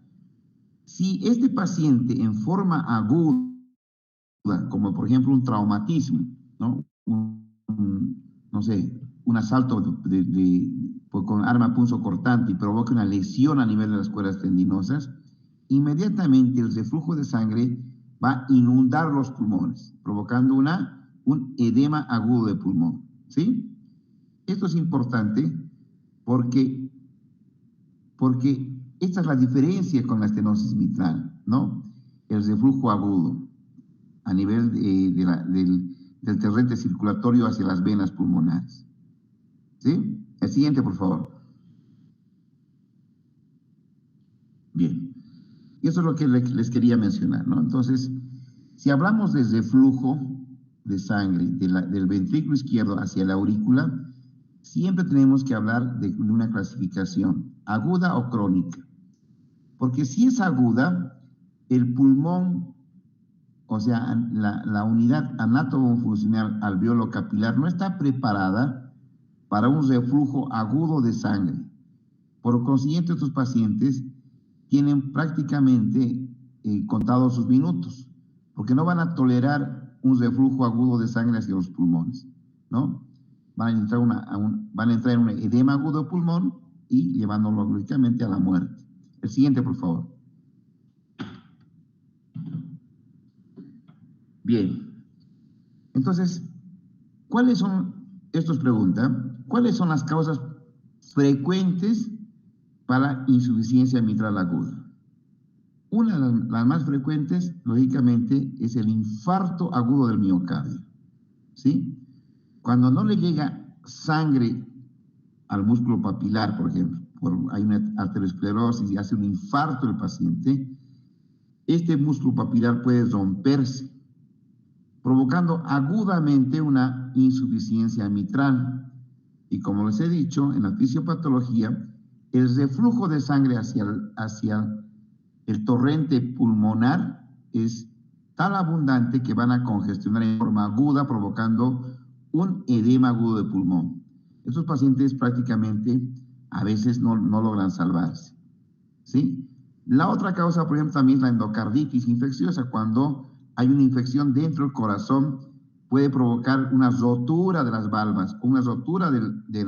Speaker 1: Si este paciente en forma aguda, como por ejemplo un traumatismo, ¿no? No sé, un asalto con arma punzocortante y provoca una lesión a nivel de las cuerdas tendinosas, inmediatamente el reflujo de sangre va a inundar los pulmones, provocando un edema agudo de pulmón, ¿sí? Esto es importante porque esta es la diferencia con la estenosis mitral, ¿no? El reflujo agudo a nivel del torrente circulatorio hacia las venas pulmonares. ¿Sí? El siguiente, por favor. Bien. Y eso es lo que les quería mencionar, ¿no? Entonces, si hablamos de reflujo de sangre del ventrículo izquierdo hacia la aurícula, siempre tenemos que hablar de una clasificación, aguda o crónica. Porque si es aguda, el pulmón, o sea, la unidad anatomofuncional alveolo capilar no está preparada para un reflujo agudo de sangre. Por consiguiente, estos pacientes tienen prácticamente contados sus minutos, porque no van a tolerar un reflujo agudo de sangre hacia los pulmones, ¿no? Van a entrar, van a entrar en un edema agudo de pulmón y llevándolo lógicamente a la muerte. El siguiente, por favor. Bien. Entonces, ¿cuáles son, esto es pregunta, cuáles son las causas frecuentes para insuficiencia mitral aguda? Una de las más frecuentes, lógicamente, es el infarto agudo del miocardio, ¿sí? Cuando no le llega sangre al músculo papilar, por ejemplo, hay una arteriosclerosis y hace un infarto el paciente, este músculo papilar puede romperse, provocando agudamente una insuficiencia mitral. Y como les he dicho, en la fisiopatología, el reflujo de sangre hacia el torrente pulmonar es tan abundante que van a congestionar en forma aguda, provocando un edema agudo de pulmón. Estos pacientes prácticamente a veces no logran salvarse, ¿sí? La otra causa, por ejemplo, también es la endocarditis infecciosa. Cuando hay una infección dentro del corazón, puede provocar una rotura de las valvas, una rotura de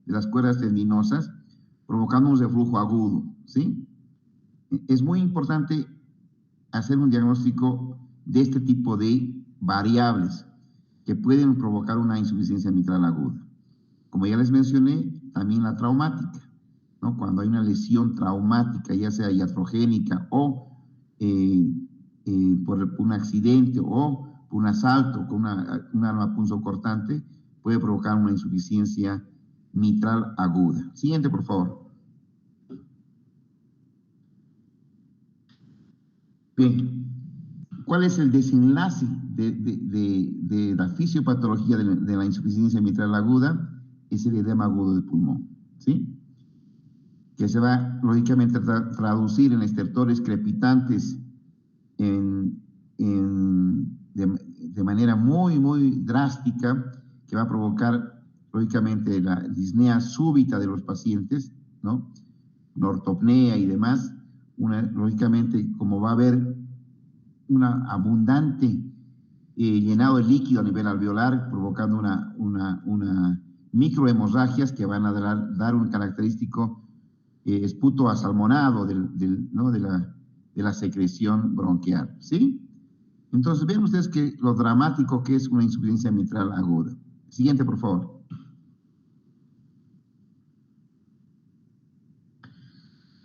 Speaker 1: las cuerdas tendinosas, provocando un reflujo agudo, ¿sí? Es muy importante hacer un diagnóstico de este tipo de variables que pueden provocar una insuficiencia mitral aguda. Como ya les mencioné, también la traumática, ¿no? Cuando hay una lesión traumática, ya sea iatrogénica o por un accidente o por un asalto con un arma punzocortante, puede provocar una insuficiencia mitral aguda. Siguiente, por favor. Bien, ¿cuál es el desenlace de la fisiopatología de la insuficiencia mitral aguda? Es el edema agudo de pulmón, ¿sí? Que se va, lógicamente, a traducir en estertores crepitantes de manera muy drástica, que va a provocar, lógicamente, la disnea súbita de los pacientes, ¿no? La ortopnea y demás. Lógicamente, como va a haber una abundante llenado de líquido a nivel alveolar, provocando una microhemorragias que van a dar un característico esputo asalmonado ¿no? de la secreción bronquial, ¿sí? Entonces, ven ustedes lo dramático que es una insuficiencia mitral aguda. Siguiente, por favor.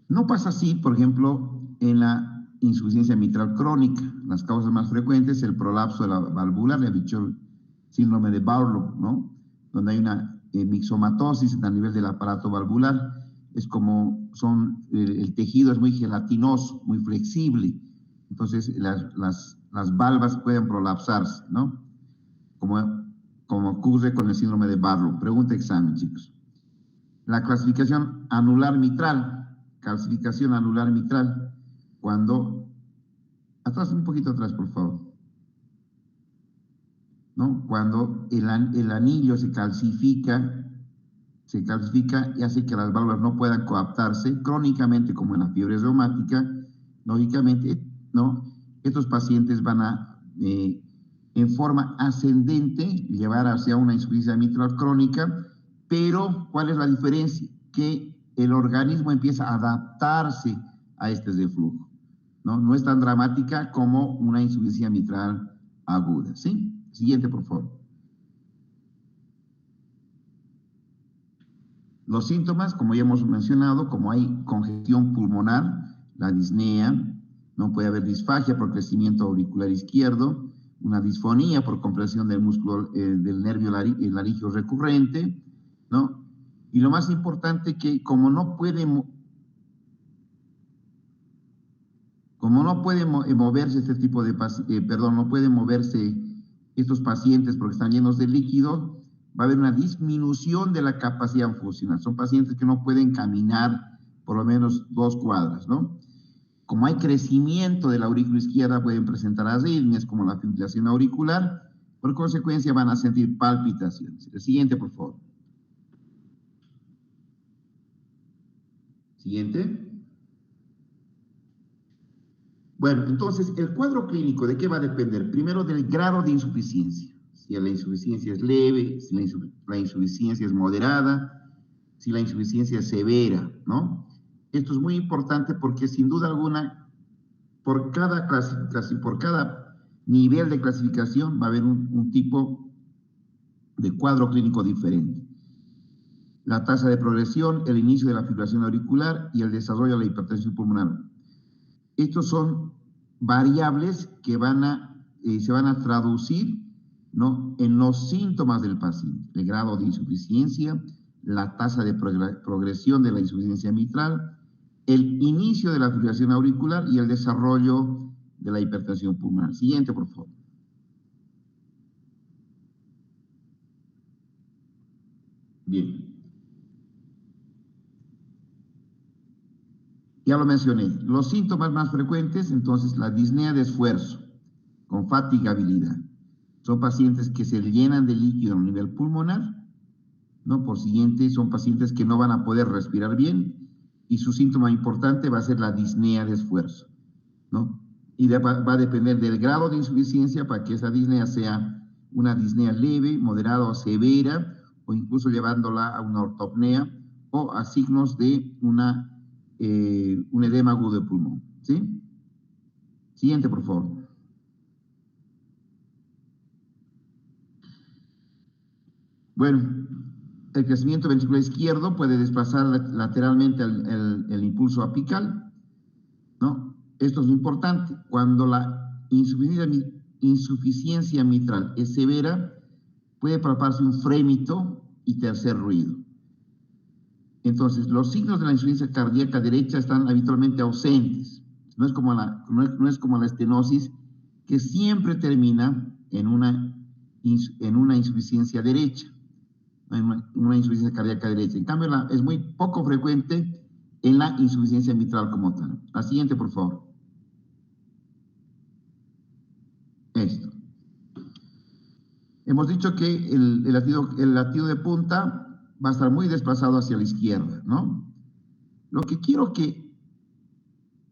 Speaker 1: No pasa así, por ejemplo, en la insuficiencia mitral crónica. Las causas más frecuentes, el prolapso de la válvula, le he dicho el síndrome de Barlow, ¿no? Donde hay una mixomatosis a nivel del aparato valvular. Es como el tejido es muy gelatinoso, muy flexible. Entonces, las valvas pueden prolapsarse, ¿no? Como ocurre con el síndrome de Barlow. Pregunta examen, chicos. La clasificación anular mitral. Calcificación anular mitral, cuando, un poquito atrás, por favor, ¿no? Cuando el anillo se calcifica y hace que las válvulas no puedan coaptarse crónicamente, como en la fiebre reumática, lógicamente, ¿no? Estos pacientes van a, en forma ascendente, llevar hacia una insuficiencia mitral crónica, pero ¿cuál es la diferencia? Que el organismo empieza a adaptarse a este reflujo, ¿no? No es tan dramática como una insuficiencia mitral aguda, ¿sí? Siguiente, por favor. Los síntomas, como ya hemos mencionado, como hay congestión pulmonar, la disnea, no puede haber disfagia por crecimiento auricular izquierdo, una disfonía por compresión del músculo del nervio laríngeo recurrente, ¿no? Y lo más importante que como no puede moverse este tipo de no pueden moverse estos pacientes porque están llenos de líquido, va a haber una disminución de la capacidad funcional. Son pacientes que no pueden caminar por lo menos 2 cuadras, ¿no? Como hay crecimiento de la aurícula izquierda, pueden presentar arritmias como la fibrilación auricular, por consecuencia van a sentir palpitaciones. El siguiente, por favor. Siguiente. Bueno, entonces, el cuadro clínico, ¿de qué va a depender? Primero, del grado de insuficiencia. Si la insuficiencia es leve, si la insuficiencia es moderada, si la insuficiencia es severa, ¿no? Esto es muy importante porque, sin duda alguna, por cada clasificación, por cada nivel de clasificación va a haber un tipo de cuadro clínico diferente. La tasa de progresión, el inicio de la fibrilación auricular y el desarrollo de la hipertensión pulmonar. Estos son variables que se van a traducir, ¿no?, en los síntomas del paciente: el grado de insuficiencia, la tasa de progresión de la insuficiencia mitral, el inicio de la fibrilación auricular y el desarrollo de la hipertensión pulmonar. Siguiente, por favor. Bien. Ya lo mencioné. Los síntomas más frecuentes, entonces, la disnea de esfuerzo con fatigabilidad. Son pacientes que se llenan de líquido a nivel pulmonar, ¿no? Por siguiente, son pacientes que no van a poder respirar bien y su síntoma importante va a ser la disnea de esfuerzo, ¿no? Y va a depender del grado de insuficiencia para que esa disnea sea una disnea leve, moderada o severa, o incluso llevándola a una ortopnea o a signos de un edema agudo de pulmón, ¿sí? Siguiente, por favor. Bueno, el crecimiento ventricular izquierdo puede desplazar lateralmente el impulso apical, ¿no? Esto es lo importante. Cuando la insuficiencia mitral es severa, puede palparse un frémito y tercer ruido. Entonces, los signos de la insuficiencia cardíaca derecha están habitualmente ausentes. No es como la estenosis, que siempre termina en una insuficiencia derecha, una insuficiencia cardíaca derecha. En cambio, es muy poco frecuente en la insuficiencia mitral como tal. La siguiente, por favor. Esto. Hemos dicho que el latido de punta va a estar muy desplazado hacia la izquierda, ¿no? Lo que quiero que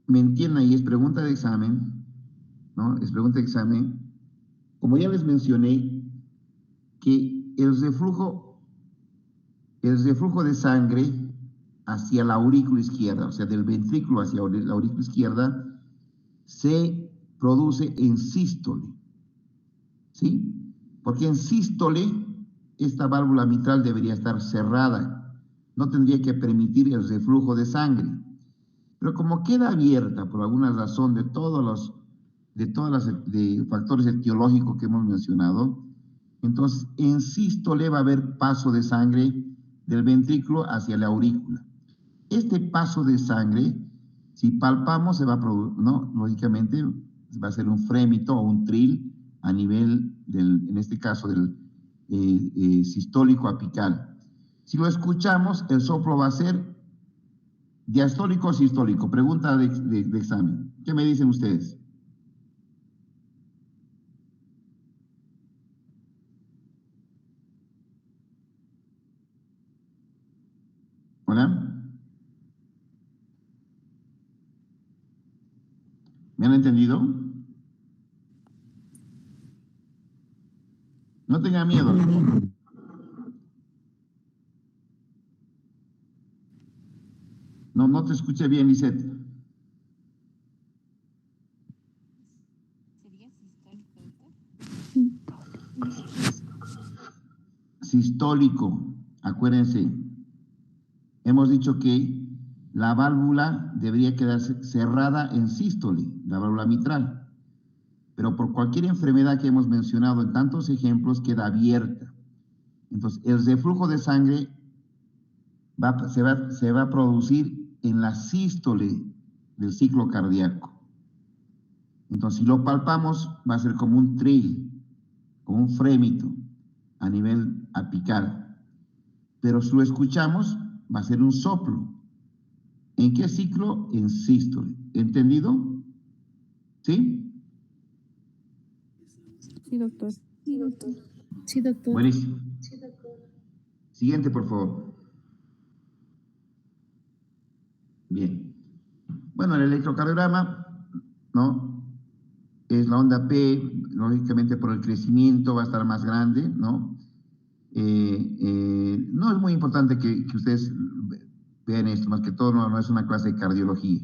Speaker 1: me entiendan, y es pregunta de examen, ¿no? Es pregunta de examen. Como ya les mencioné, que el reflujo de sangre hacia la aurícula izquierda, o sea, del ventrículo hacia la aurícula izquierda, se produce en sístole, ¿sí? Porque en sístole esta válvula mitral debería estar cerrada, no tendría que permitir el reflujo de sangre. Pero como queda abierta por alguna razón de factores etiológicos que hemos mencionado, entonces en sístole va a haber paso de sangre del ventrículo hacia la aurícula. Este paso de sangre, si palpamos, se va a producir, ¿no? Lógicamente va a ser un frémito o un trill a nivel en este caso, del sistólico apical. Si lo escuchamos, el soplo va a ser diastólico o sistólico. Pregunta de examen. ¿Qué me dicen ustedes? ¿Hola? ¿Me han entendido? No tengan miedo. No te escuché bien, Lisette.
Speaker 2: ¿Sería sistólico, doctor?
Speaker 1: Sistólico, acuérdense. Hemos dicho que la válvula debería quedarse cerrada en sístole, la válvula mitral. Pero por cualquier enfermedad que hemos mencionado en tantos ejemplos, queda abierta. Entonces, el reflujo de sangre se va a producir en la sístole del ciclo cardíaco. Entonces, si lo palpamos, va a ser como un trill, como un frémito a nivel apical. Pero si lo escuchamos, va a ser un soplo. ¿En qué ciclo? En sístole. ¿Entendido? ¿Sí?
Speaker 2: Sí, doctor. Sí, doctor. Sí, doctor.
Speaker 1: Buenísimo. Siguiente, por favor. Bien. Bueno, el electrocardiograma ¿no? Es la onda P, lógicamente por el crecimiento va a estar más grande, ¿no? No es muy importante que ustedes vean esto, más que todo no es una clase de cardiología.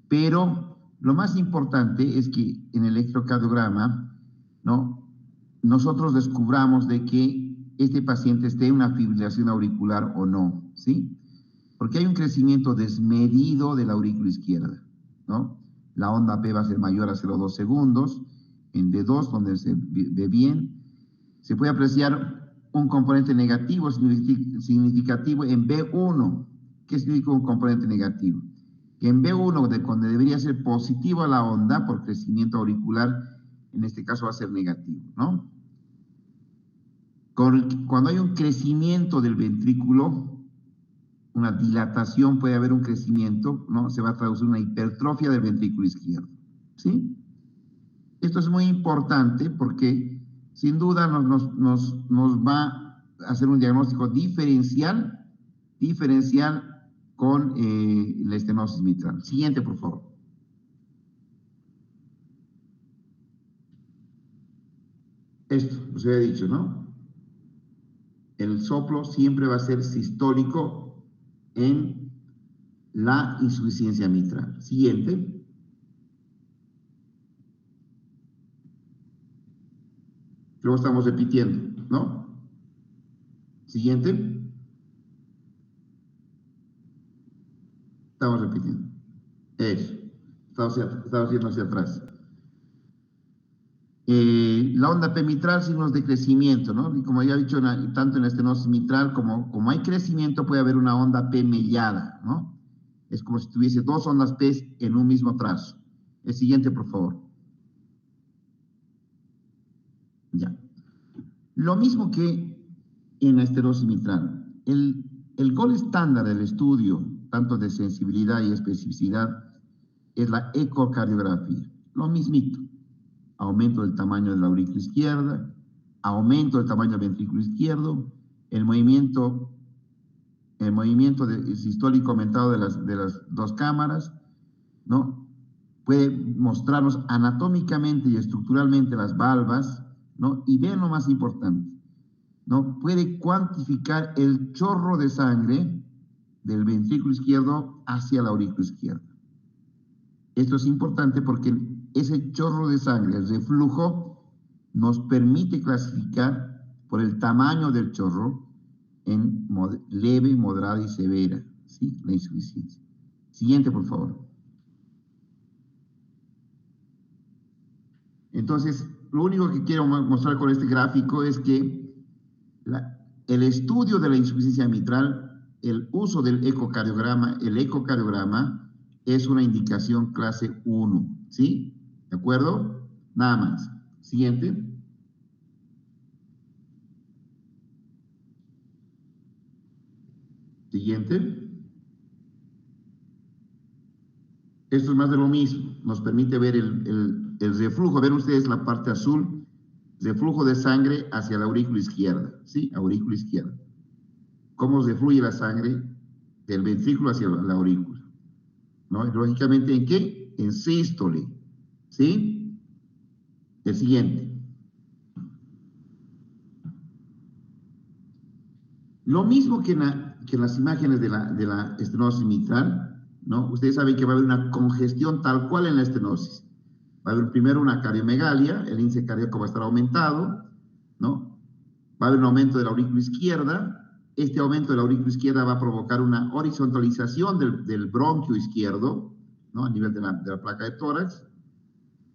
Speaker 1: Pero lo más importante es que en el electrocardiograma, ¿no? Nosotros descubramos de que este paciente esté en una fibrilación auricular o no, ¿sí? Porque hay un crecimiento desmedido de la aurícula izquierda, ¿no? La onda P va a ser mayor a 0,2 segundos, en D2, donde se ve bien. Se puede apreciar un componente negativo significativo en B1. ¿Qué significa un componente negativo? Que en B1, donde debería ser positivo la onda por crecimiento auricular, en este caso va a ser negativo, ¿no? Cuando hay un crecimiento del ventrículo, una dilatación, puede haber un crecimiento, ¿no? Se va a traducir una hipertrofia del ventrículo izquierdo, ¿sí? Esto es muy importante porque sin duda nos va a hacer un diagnóstico diferencial con la estenosis mitral. Siguiente, por favor. Esto, os había dicho, ¿no? El soplo siempre va a ser sistólico en la insuficiencia mitral. Siguiente. Luego estamos repitiendo, ¿no? Siguiente. Estamos repitiendo. Eso. Estamos yendo hacia atrás. La onda P mitral, signos de crecimiento, ¿no? Y como ya he dicho, tanto en la estenosis mitral como hay crecimiento, puede haber una onda P mellada, ¿no? Es como si tuviese dos ondas P en un mismo trazo. El siguiente, por favor. Ya. Lo mismo que en la estenosis mitral. El gol estándar del estudio, tanto de sensibilidad y especificidad, es la ecocardiografía. Lo mismito. Aumento del tamaño de la aurícula izquierda, aumento del tamaño del ventrículo izquierdo, el movimiento sistólico aumentado de las dos cámaras, ¿no? Puede mostrarnos anatómicamente y estructuralmente las valvas, ¿no? Y vean lo más importante, ¿no? Puede cuantificar el chorro de sangre del ventrículo izquierdo hacia la aurícula izquierda. Esto es importante porque ese chorro de sangre, el reflujo, nos permite clasificar por el tamaño del chorro en leve, moderada y severa, ¿sí? La insuficiencia. Siguiente, por favor. Entonces, lo único que quiero mostrar con este gráfico es que el estudio de la insuficiencia mitral, el uso del ecocardiograma, el ecocardiograma es una indicación clase 1, ¿sí? ¿De acuerdo? Nada más. Siguiente. Siguiente. Esto es más de lo mismo. Nos permite ver el reflujo. Ven ustedes la parte azul, reflujo de sangre hacia la aurícula izquierda, ¿sí? Aurícula izquierda. Cómo refluye la sangre del ventrículo hacia la aurícula, ¿no? Y lógicamente, ¿en qué? En sístole, ¿sí? El siguiente. Lo mismo que en las imágenes de la estenosis mitral, ¿no? Ustedes saben que va a haber una congestión tal cual en la estenosis. Va a haber primero una cardiomegalia, el índice cardíaco va a estar aumentado, ¿no? Va a haber un aumento de la aurícula izquierda. Este aumento de la aurícula izquierda va a provocar una horizontalización del bronquio izquierdo, ¿no? A nivel de la placa de tórax.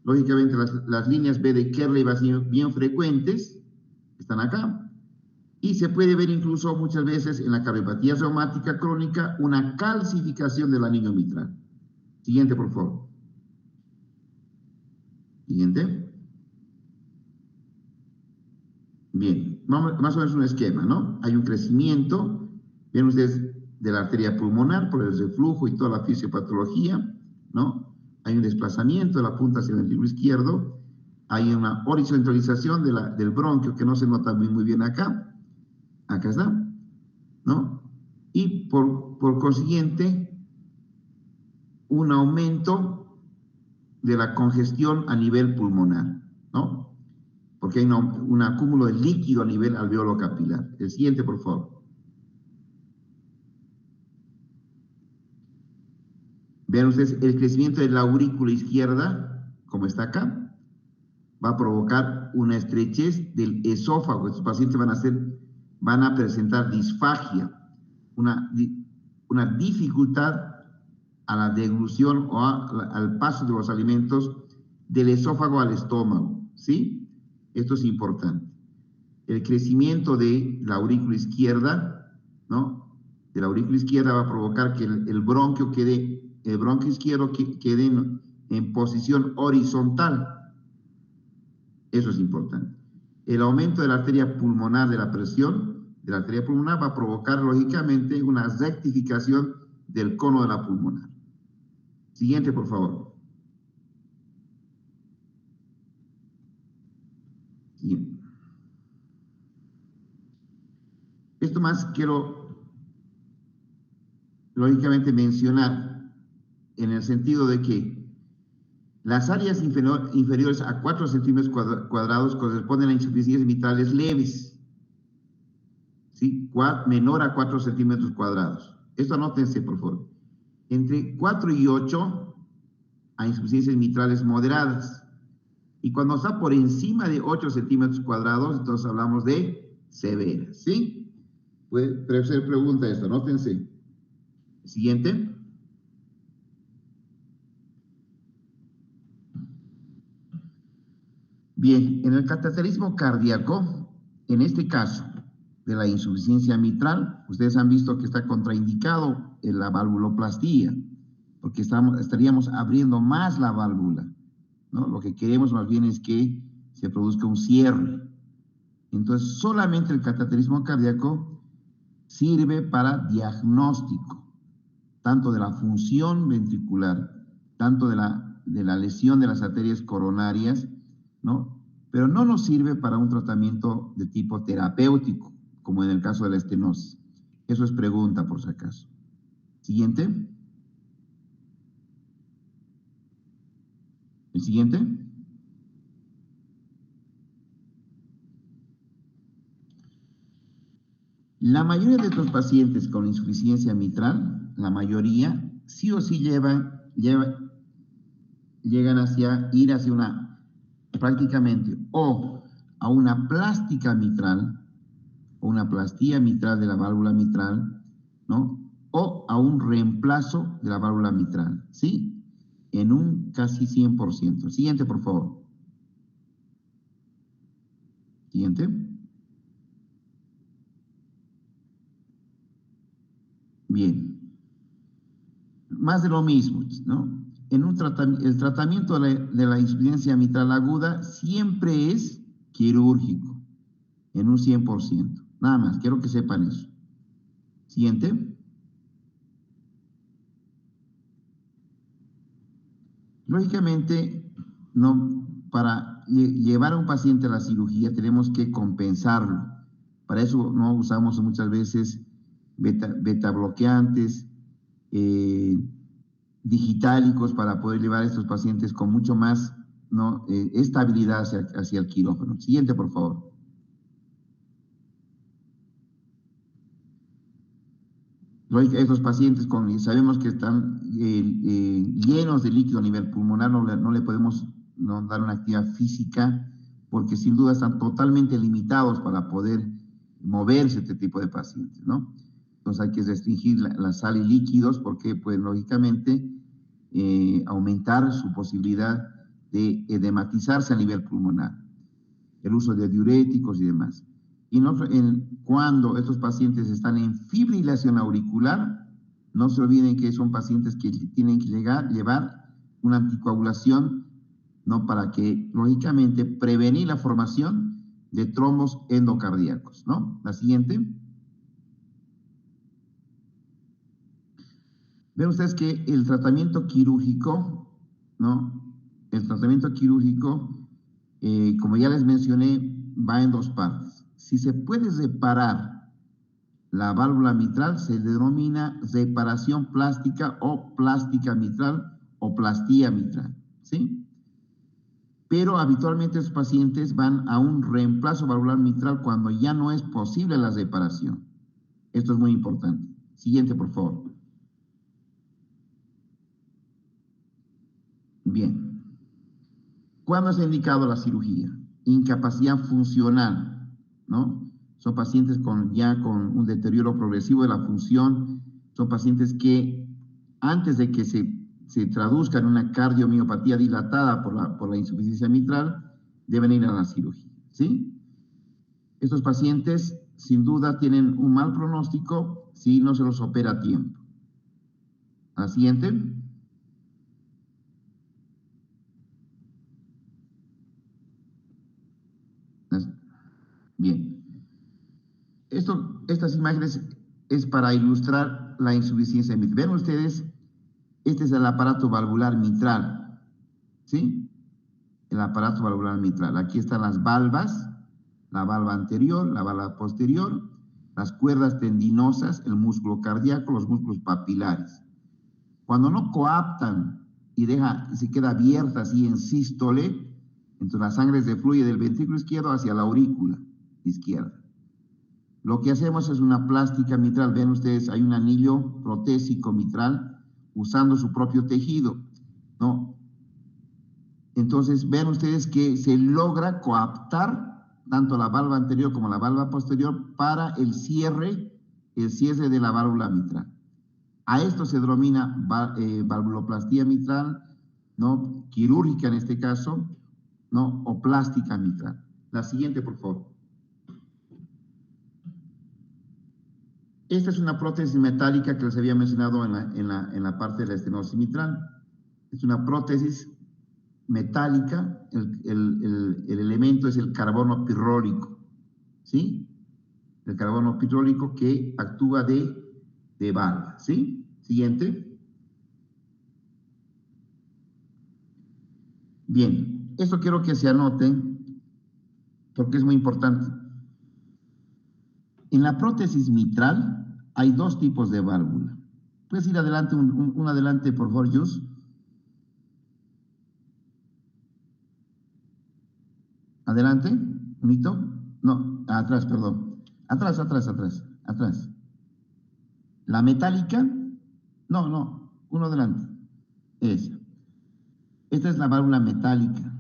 Speaker 1: Lógicamente, las líneas B de Kerley van a ser bien frecuentes, están acá. Y se puede ver incluso muchas veces en la cardiopatía reumática crónica una calcificación del anillo mitral. Siguiente, por favor. Siguiente. Bien, más o menos un esquema, ¿no? Hay un crecimiento, ven ustedes, de la arteria pulmonar por el reflujo y toda la fisiopatología, ¿no? Hay un desplazamiento de la punta hacia el ventrículo izquierdo, hay una horizontalización del bronquio que no se nota muy bien acá está, ¿no? Y por consiguiente, un aumento de la congestión a nivel pulmonar, ¿no? Porque hay un acúmulo de líquido a nivel alveolo capilar. El siguiente, por favor. Vean ustedes, el crecimiento de la aurícula izquierda, como está acá, va a provocar una estrechez del esófago. Estos pacientes van a presentar disfagia, una dificultad a la deglución o al paso de los alimentos del esófago al estómago, ¿sí? Esto es importante. El crecimiento de la aurícula izquierda, ¿no? De la aurícula izquierda va a provocar que el bronquio izquierdo quede en posición horizontal. Eso es importante. El aumento de la arteria pulmonar, de la presión de la arteria pulmonar, va a provocar, lógicamente, una rectificación del cono de la pulmonar. Siguiente, por favor. Siguiente. Esto más quiero, lógicamente, mencionar en el sentido de que las áreas inferiores a 4 centímetros cuadrados corresponden a insuficiencias mitrales leves, ¿sí? Menor a 4 centímetros cuadrados. Esto anótense, por favor. Entre 4 y 8 a insuficiencias mitrales moderadas. Y cuando está por encima de 8 centímetros cuadrados, entonces hablamos de severas, ¿sí? Puede ser pregunta esto, anótense. Siguiente. Bien, en el cateterismo cardíaco, en este caso de la insuficiencia mitral, ustedes han visto que está contraindicado en la valvuloplastía, porque estaríamos abriendo más la válvula, ¿no? Lo que queremos más bien es que se produzca un cierre. Entonces, solamente el cateterismo cardíaco sirve para diagnóstico, tanto de la función ventricular, tanto de la lesión de las arterias coronarias, ¿no? Pero no nos sirve para un tratamiento de tipo terapéutico, como en el caso de la estenosis. Eso es pregunta, por si acaso. Siguiente. El siguiente. La mayoría de estos pacientes con insuficiencia mitral, la mayoría, sí o sí llegan ir hacia una, prácticamente, o a una plástica mitral, o una plastía mitral de la válvula mitral, ¿no? O a un reemplazo de la válvula mitral, ¿sí? En un casi 100%. Siguiente, por favor. Siguiente. Bien. Más de lo mismo, ¿no? El tratamiento de la insuficiencia mitral aguda siempre es quirúrgico, en un 100%. Nada más, quiero que sepan eso. Siguiente. Lógicamente, no, para llevar a un paciente a la cirugía tenemos que compensarlo. Para eso no usamos muchas veces beta bloqueantes, digitálicos, para poder llevar a estos pacientes con mucho más, ¿no? Estabilidad hacia el quirófano. Siguiente, por favor. Estos pacientes sabemos que están llenos de líquido a nivel pulmonar, no le podemos dar una actividad física, porque sin duda están totalmente limitados para poder moverse este tipo de pacientes, ¿no? Entonces hay que restringir la sal y líquidos, porque pues lógicamente aumentar su posibilidad de edematizarse a nivel pulmonar, el uso de diuréticos y demás. Y cuando estos pacientes están en fibrilación auricular, no se olviden que son pacientes que tienen que llevar una anticoagulación, ¿no? Para que, lógicamente, prevenir la formación de trombos endocardíacos, ¿no? La siguiente. Ven ustedes que el tratamiento quirúrgico, ¿no? El tratamiento quirúrgico, como ya les mencioné, va en dos partes. Si se puede reparar la válvula mitral, se denomina reparación plástica o plástica mitral o plastía mitral. ¿sí? Pero habitualmente los pacientes van a un reemplazo valvular mitral cuando ya no es posible la reparación. Esto es muy importante. Siguiente, por favor. Bien. ¿Cuándo se ha indicado la cirugía? Incapacidad funcional, ¿no? Son pacientes ya con un deterioro progresivo de la función, son pacientes que antes de que se traduzca en una cardiomiopatía dilatada por la insuficiencia mitral, deben ir a la cirugía, ¿sí? Estos pacientes, sin duda, tienen un mal pronóstico si no se los opera a tiempo. La siguiente. Bien. Estas imágenes es para ilustrar la insuficiencia mitral. Ven ustedes, este es el aparato valvular mitral, ¿sí? El aparato valvular mitral. Aquí están las valvas, la valva anterior, la valva posterior, las cuerdas tendinosas, el músculo cardíaco, los músculos papilares. Cuando no coaptan y se queda abierta así en sístole, entonces la sangre se fluye del ventrículo izquierdo hacia la aurícula izquierda. Lo que hacemos es una plástica mitral. Ven ustedes, hay un anillo protésico mitral usando su propio tejido, ¿no? Entonces, ven ustedes que se logra coaptar tanto la valva anterior como la valva posterior para el cierre de la válvula mitral. A esto se denomina valvuloplastía mitral, ¿no? Quirúrgica en este caso, ¿no? O plástica mitral. La siguiente, por favor. Esta es una prótesis metálica que les había mencionado en la parte de la estenosis mitral. Es una prótesis metálica, el elemento es el carbono pirrólico, ¿sí? El carbono pirrólico que actúa de valva, ¿sí? Siguiente. Bien, esto quiero que se anoten porque es muy importante. En la prótesis mitral hay dos tipos de válvula. ¿Puedes ir adelante, un adelante, por favor, Jus? Adelante, un hito. No, atrás, perdón. Atrás. La metálica, no, uno adelante. Esa. Esta es la válvula metálica,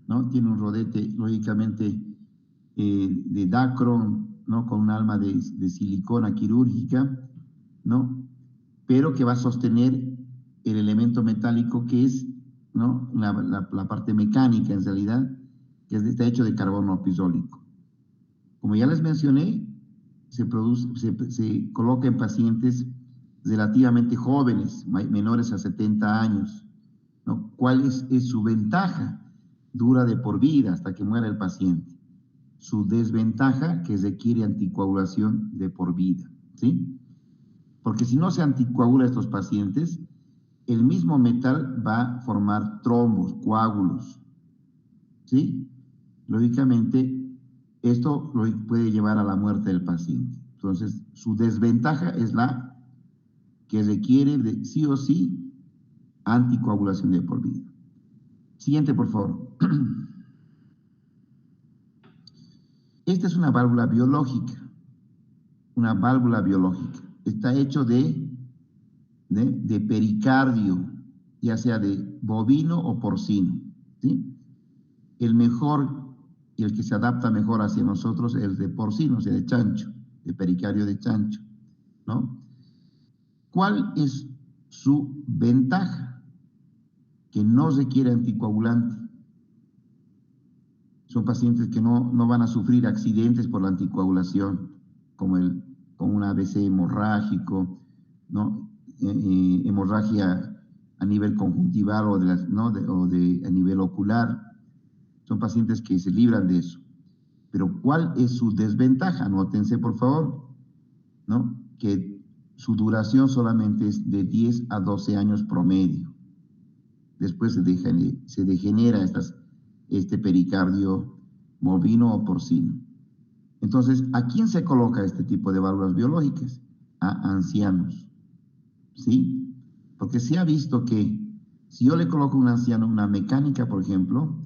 Speaker 1: ¿no? Tiene un rodete, lógicamente, de Dacron, ¿no? Con un alma de silicona quirúrgica, ¿no? Pero que va a sostener el elemento metálico que es, ¿no? La parte mecánica, en realidad, que está hecho de carbono pisólico. Como ya les mencioné, se coloca en pacientes relativamente jóvenes, menores a 70 años, ¿no? ¿Cuál es su ventaja? Dura de por vida hasta que muera el paciente. Su desventaja, que requiere anticoagulación de por vida, ¿sí? Porque si no se anticoagula a estos pacientes, el mismo metal va a formar trombos, coágulos, ¿sí? Lógicamente, esto puede llevar a la muerte del paciente. Entonces, su desventaja es la que requiere sí o sí anticoagulación de por vida. Siguiente, por favor. Esta es una válvula biológica. Una válvula biológica. Está hecho de pericardio, ya sea de bovino o porcino, ¿sí? El mejor y el que se adapta mejor hacia nosotros es el de porcino, o sea, de chancho, de pericardio de chancho, ¿no? ¿Cuál es su ventaja? Que no requiere anticoagulante. Son pacientes que no van a sufrir accidentes por la anticoagulación, como un ABC hemorrágico, ¿no? Hemorragia a nivel conjuntival a nivel ocular. Son pacientes que se libran de eso. Pero ¿cuál es su desventaja? Anótense, por favor, ¿no? Que su duración solamente es de 10 a 12 años promedio. Después se degenera este pericardio bovino o porcino. Entonces, ¿a quién se coloca este tipo de válvulas biológicas? A ancianos, ¿sí? Porque se ha visto que Si yo le coloco a un anciano una mecánica, por ejemplo,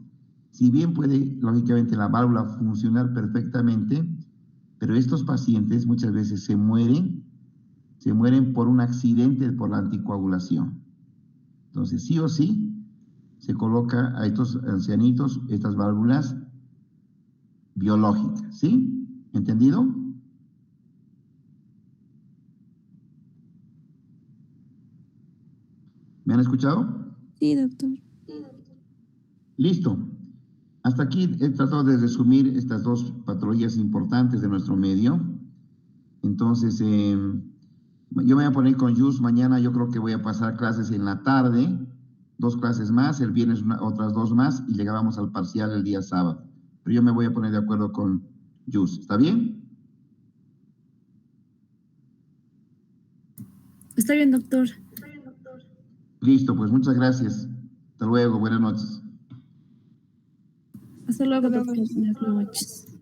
Speaker 1: si bien puede, lógicamente, la válvula funcionar perfectamente, pero estos pacientes muchas veces se mueren por un accidente por la anticoagulación. Entonces, sí o sí, se coloca a estos ancianitos estas válvulas biológicas, ¿sí? ¿Entendido? ¿Me han escuchado?
Speaker 2: Sí, doctor.
Speaker 1: Listo. Hasta aquí he tratado de resumir estas dos patologías importantes de nuestro medio. Entonces, yo me voy a poner con Jus mañana, yo creo que voy a pasar clases en la tarde, 2 clases más, el viernes otras 2 más y llegábamos al parcial el día sábado. Pero yo me voy a poner de acuerdo con Jus, ¿está bien?
Speaker 2: Está bien, doctor.
Speaker 1: Listo, pues muchas gracias. Hasta luego, buenas noches.
Speaker 2: Hasta luego, doctor. Buenas noches.